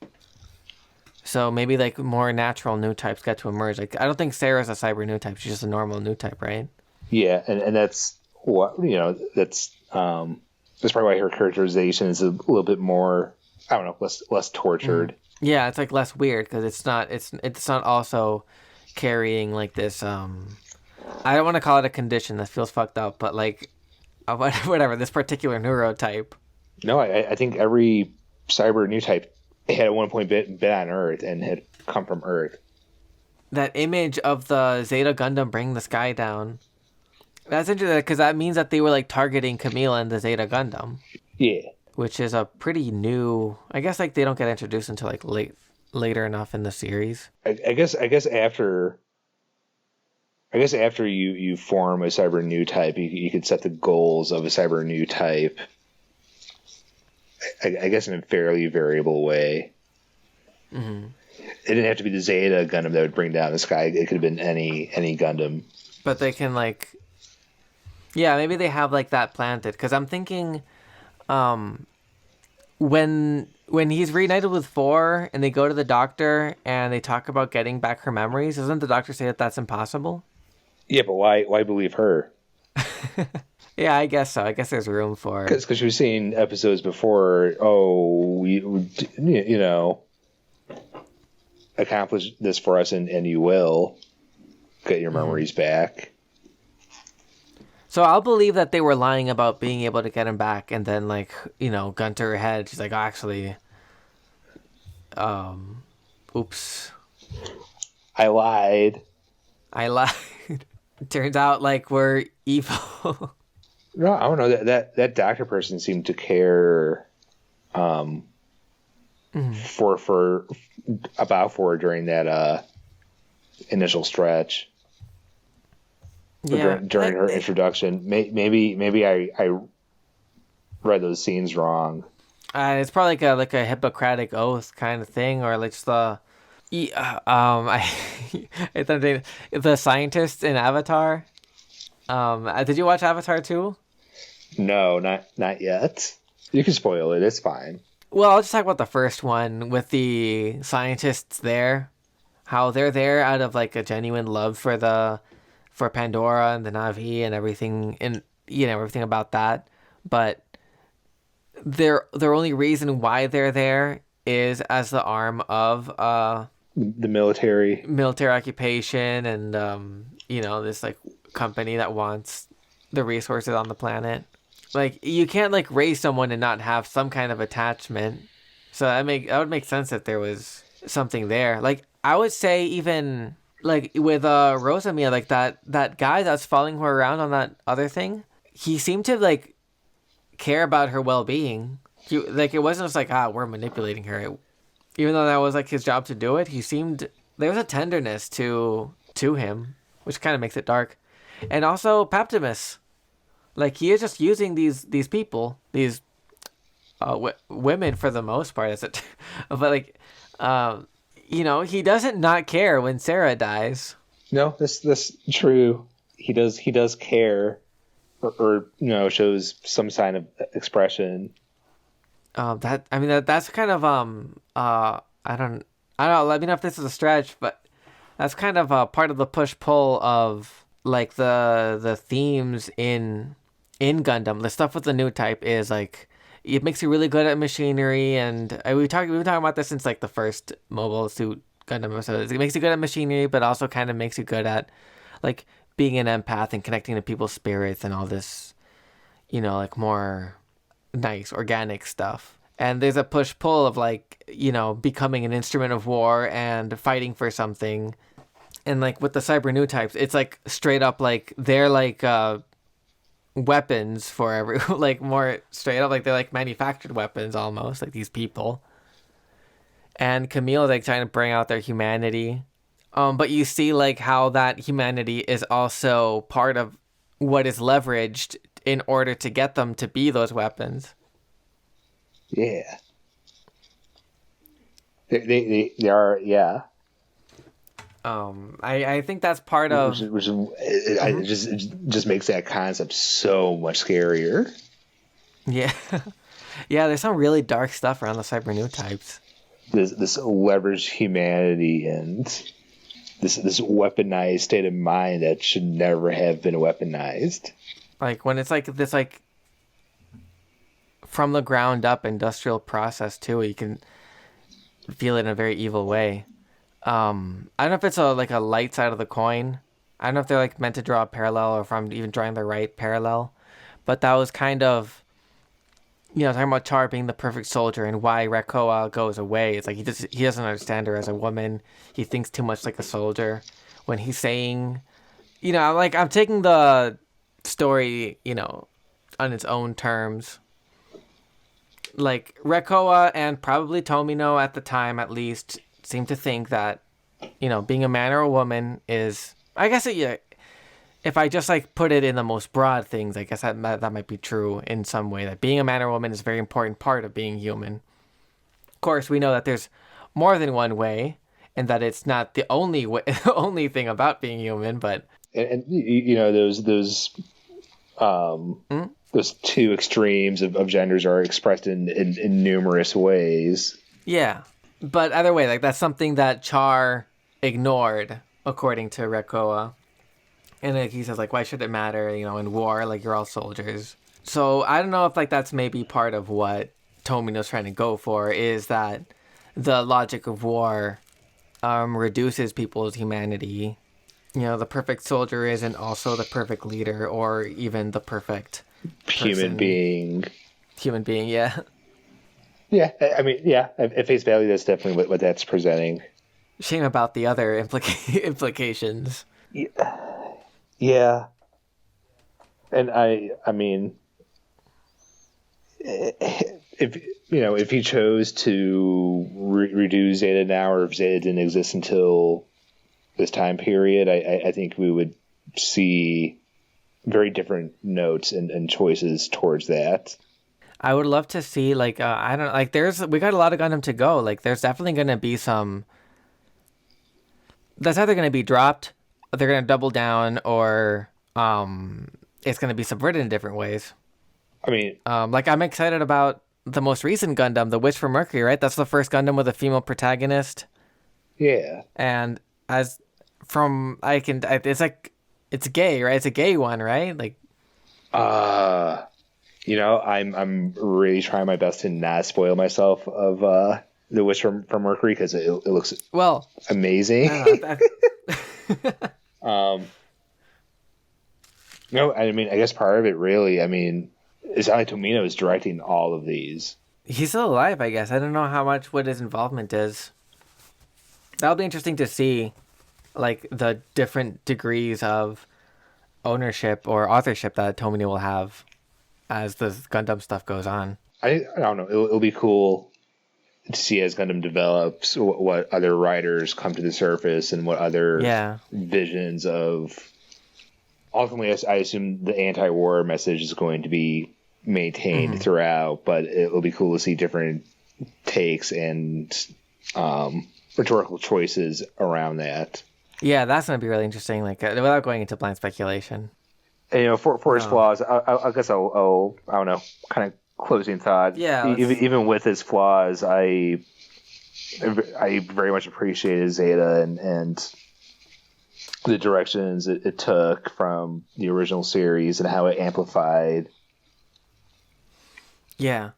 So maybe like more natural new types get to emerge. Like I don't think Sarah's a cyber new type. She's just a normal new type, right? Yeah, and that's what that's probably why her characterization is a little bit more, I don't know, less tortured. Yeah, it's like less weird because it's not also carrying like this. I don't want to call it a condition. That feels fucked up, but like whatever, this particular neurotype. No, I think every cyber new type had at one point been on Earth and had come from Earth. That image of the Zeta Gundam bringing the sky down. That's interesting because that means that they were like targeting Kamile and the Zeta Gundam. Yeah. Which is a pretty new. I guess like they don't get introduced until like later enough in the series. I guess after you form a cyber new type, you could set the goals of a cyber new type. I guess in a fairly variable way. Mm-hmm. It didn't have to be the Zeta Gundam that would bring down the sky. It could have been any Gundam. But they can like, yeah, maybe they have like that planted. Because I'm thinking, when he's reunited with 4 and they go to the doctor and they talk about getting back her memories, doesn't the doctor say that that's impossible? Yeah, but why believe her? Yeah, I guess so. I guess there's room for... Because we've seen episodes before, accomplish this for us and you will get your memories back. So I'll believe that they were lying about being able to get him back, and then like, gun to her head, she's like, oh, actually, oops. I lied. Turns out like we're evil. No, I don't know, that doctor person seemed to care for during that initial stretch. Yeah, during her introduction. Maybe I read those scenes wrong. It's probably like a Hippocratic oath kind of thing, or like just the scientists in Avatar. Did you watch Avatar 2? No, not yet. You can spoil it. It's fine. Well, I'll just talk about the first one with the scientists there. How they're there out of like a genuine love for Pandora and the Na'vi and everything, and everything about that. But their only reason why they're there is as the arm of the military occupation, and this like company that wants the resources on the planet. Like you can't like raise someone and not have some kind of attachment. So that would make sense that there was something there. Like I would say even like with Rosamia, like that guy that's following her around on that other thing, he seemed to like care about her well-being. Like it wasn't just like we're manipulating her. Even though that was like his job to do it, there was a tenderness to him, which kind of makes it dark. And also Paptimus, like he is just using these people, these women for the most part, but like he doesn't not care when Sarah dies. No, that's true. He does care, or shows some sign of expression. That's kind of I don't know. Let me know if this is a stretch, but that's kind of part of the push pull of like the themes in Gundam. The stuff with the new type is like it makes you really good at machinery, and we've been talking about this since like the first Mobile Suit Gundam episode. It makes you good at machinery, but also kind of makes you good at like being an empath and connecting to people's spirits and all this, like more nice organic stuff. And there's a push pull of like becoming an instrument of war and fighting for something. And like with the cyber new types, it's like straight up like they're like weapons for like more straight up, like they're like manufactured weapons almost, like these people. And Camille is like trying to bring out their humanity. But you see like how that humanity is also part of what is leveraged in order to get them to be those weapons. Yeah. They are, yeah. I think that's part of. It just makes that concept so much scarier. Yeah. Yeah, there's some really dark stuff around the cyber new types. This leveraged humanity and this weaponized state of mind that should never have been weaponized. Like when it's like this like from the ground up industrial process too, you can feel it in a very evil way. I don't know if it's like a light side of the coin. I don't know if they're like meant to draw a parallel or if I'm even drawing the right parallel. But that was kind of, talking about Char being the perfect soldier and why Reccoa goes away. It's like he doesn't understand her as a woman. He thinks too much like a soldier. When he's saying, I'm taking the story, on its own terms. Like Reccoa and probably Tomino at the time, at least, seem to think that, being a man or a woman is, I guess, if I just like put it in the most broad things, I guess that might be true in some way. That being a man or a woman is a very important part of being human. Of course, we know that there's more than one way, and that it's not the only way, only thing about being human. But those two extremes of genders are expressed in numerous ways. Yeah, but either way, like that's something that Char ignored, according to Reccoa. And like, he says, like, why should it matter? In war, like, you're all soldiers. So I don't know if like that's maybe part of what Tomino's trying to go for, is that the logic of war reduces people's humanity. The perfect soldier isn't also the perfect leader or even the perfect human being. Human being, yeah. Yeah, I mean, yeah, at face value, that's definitely what that's presenting. Shame about the other implications. Yeah. And I mean, if he chose to redo Zeta now, or if Zeta didn't exist until this time period, I think we would see very different notes and choices towards that. I would love to see, like, I don't like, we got a lot of Gundam to go. Like, there's definitely going to be some that's either going to be dropped, or they're going to double down, or it's going to be subverted in different ways. I mean, like I'm excited about the most recent Gundam, the Witch from Mercury, right? That's the first Gundam with a female protagonist. Yeah. And it's like, it's gay, right? It's a gay one, right? Like, I'm really trying my best to not spoil myself of the Witch from Mercury, because it looks amazing. No, I mean, I guess part of it really, I mean, is Ali Tomino is directing all of these. He's still alive, I guess. I don't know what his involvement is. That'll be interesting to see, like, the different degrees of ownership or authorship that Tomino will have as the Gundam stuff goes on. I don't know. It'll be cool to see as Gundam develops what other writers come to the surface and what other visions of. Ultimately, I assume the anti-war message is going to be maintained throughout, but it'll be cool to see different takes and rhetorical choices around that. Yeah, that's going to be really interesting. Like, without going into blind speculation. And, for his flaws, I guess I'll I don't know, kind of closing thought. Yeah. Even with his flaws, I very much appreciated Zeta and the directions it took from the original series and how it amplified. Yeah.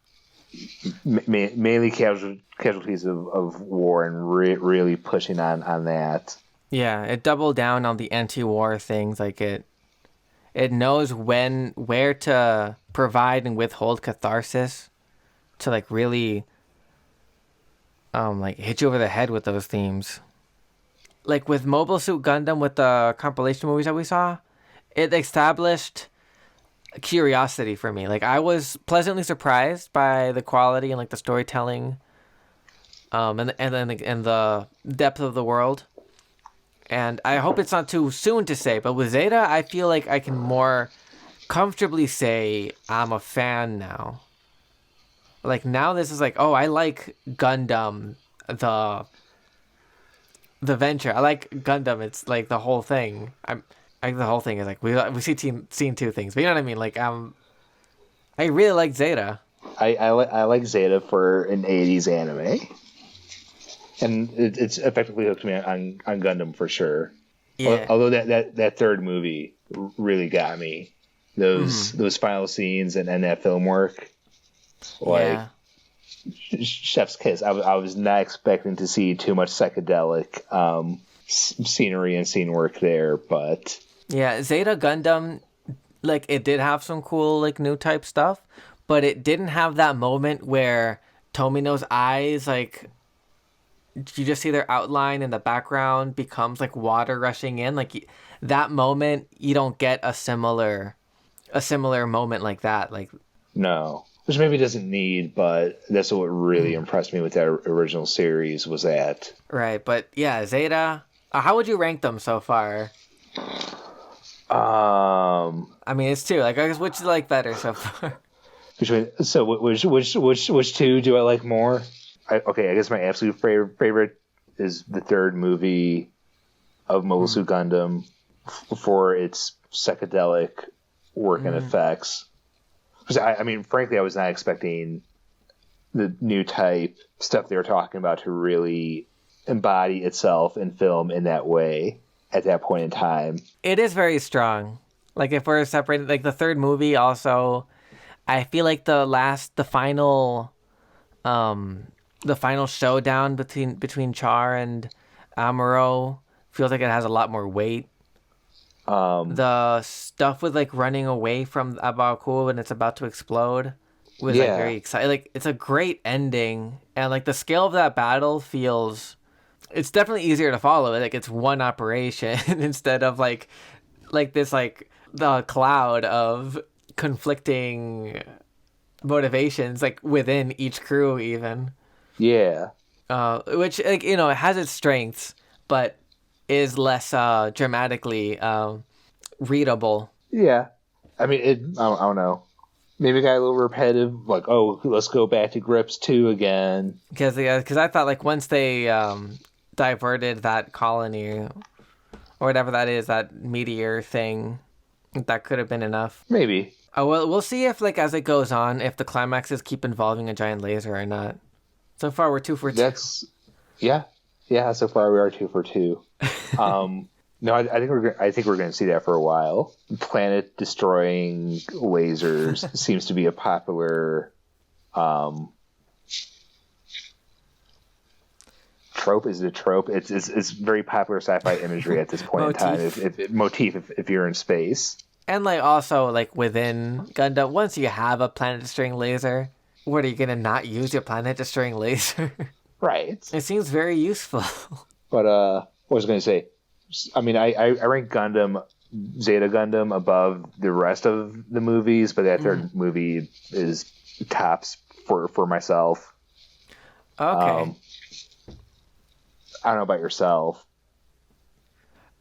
Mainly casualties of war, and really pushing on that. Yeah, it doubled down on the anti-war things. Like it knows where to provide and withhold catharsis to like really like hit you over the head with those themes. Like with Mobile Suit Gundam, with the compilation movies that we saw, it established curiosity for me. Like I was pleasantly surprised by the quality and like the storytelling, and the depth of the world. And I hope it's not too soon to say, but with Zeta, I feel like I can more comfortably say I'm a fan now. Like now this is like, oh, I like Gundam, the venture. I like Gundam. It's like the whole thing. The whole thing is like we seen two things, but you know what I mean. Like I really like Zeta. I like Zeta for an '80s anime, and it's effectively hooked me on Gundam for sure. Yeah. Although that third movie really got me. Those final scenes and that film work, like chef's kiss. I was not expecting to see too much psychedelic scenery and scene work there, but Yeah, Zeta Gundam, like it did have some cool like new type stuff, but it didn't have that moment where Tomino's eyes, like you just see their outline in the background becomes like water rushing in. Like that moment, you don't get a similar moment like that. Like no. Which maybe doesn't need, but that's what really impressed me with that original series was that. Right, but yeah, Zeta. How would you rank them so far? I mean, it's two. Like, I guess which you like better so far? Which two do I like more? I guess my absolute favorite is the third movie of Mobile Suit Gundam for its psychedelic work and effects. Because I mean, frankly, I was not expecting the new type stuff they were talking about to really embody itself in film in that way at that point in time. It is very strong. Like if we're separated, like the third movie also, I feel like the final showdown between Char and Amuro feels like it has a lot more weight. The stuff with like running away from Abaku when it's about to explode was like very exciting. Like it's a great ending, and like the scale of that battle feels, it's definitely easier to follow. Like it's one operation instead of like this like the cloud of conflicting motivations like within each crew even. Yeah. Which like it has its strengths, but is less dramatically readable. Yeah. I mean, I don't know. Maybe it got a little repetitive, like, oh, let's go back to Grips 2 again. Because I thought like once they diverted that colony or whatever that is, that meteor thing, that could have been enough. Maybe. Oh, well, we'll see if like as it goes on, if the climaxes keep involving a giant laser or not. So far, we're 2 for 2. Yeah. So far, we are 2 for 2. No, I think we're going to see that for a while. Planet destroying lasers seems to be a popular trope. Is it a trope? It's very popular sci-fi imagery at this point in time. If you're in space, and like also like within Gundam, once you have a planet destroying laser, what are you gonna not use your planet destroying laser? Right. It seems very useful. But what was I going to say? I mean, I rank Zeta Gundam above the rest of the movies, but that third movie is tops for myself. Okay. I don't know about yourself.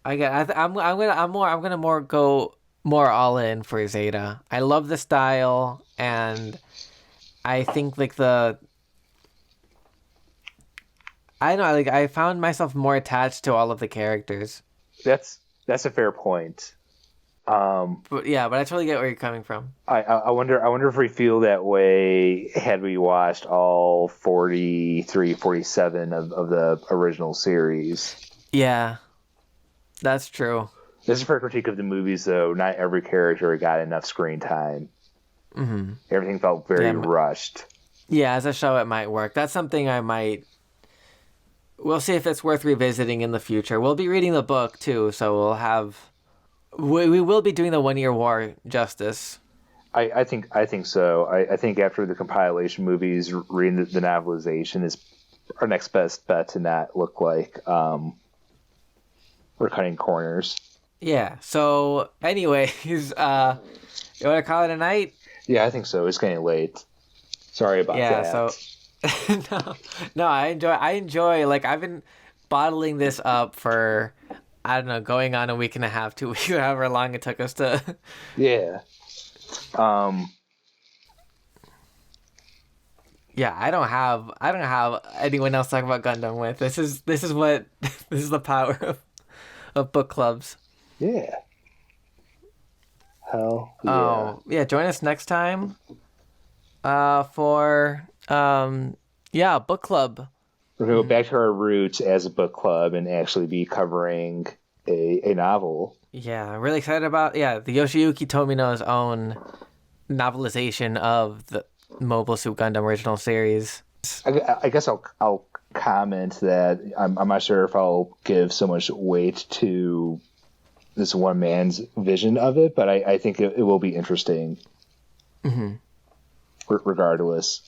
I'm gonna more go more all in for Zeta. I love the style, and I think like I don't know, like I found myself more attached to all of the characters. That's a fair point. But I totally get where you're coming from. I wonder if we feel that way had we watched all 43, 47 of the original series. Yeah, that's true. This is a fair critique of the movies, though. Not every character got enough screen time. Mm-hmm. Everything felt very rushed. Yeah, as a show, it might work. That's something I might. We'll see if it's worth revisiting in the future. We'll be reading the book too, so we will be doing the 1 Year War justice. I think so. I think after the compilation movies, reading the novelization is our next best bet to not look like we're cutting corners. Yeah. So, anyways, you want to call it a night? Yeah, I think so. It's getting late. Sorry about that. Yeah. So. No, I enjoy. Like I've been bottling this up for I don't know, going on a week and a half, 2 weeks, however long it took us to. Yeah. Yeah, I don't have anyone else to talk about Gundam with. This is what this is the power of book clubs. Yeah. Hell yeah. Oh, yeah, join us next time for book club. We're going to go back to our roots as a book club and actually be covering a novel. Yeah, I'm really excited about the Yoshiyuki Tomino's own novelization of the Mobile Suit Gundam original series. I guess I'll comment that I'm not sure if I'll give so much weight to this one man's vision of it, but I think it will be interesting. Mm-hmm. Regardless.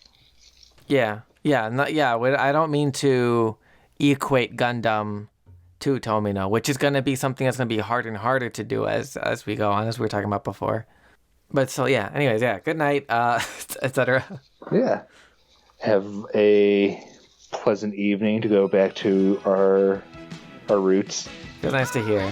Yeah. I don't mean to equate Gundam to Tomino, which is going to be something that's going to be harder and harder to do as we go on, as we were talking about before. But so, yeah, anyways, yeah, good night, etc. Yeah. Have a pleasant evening to go back to our roots. It was nice to hear.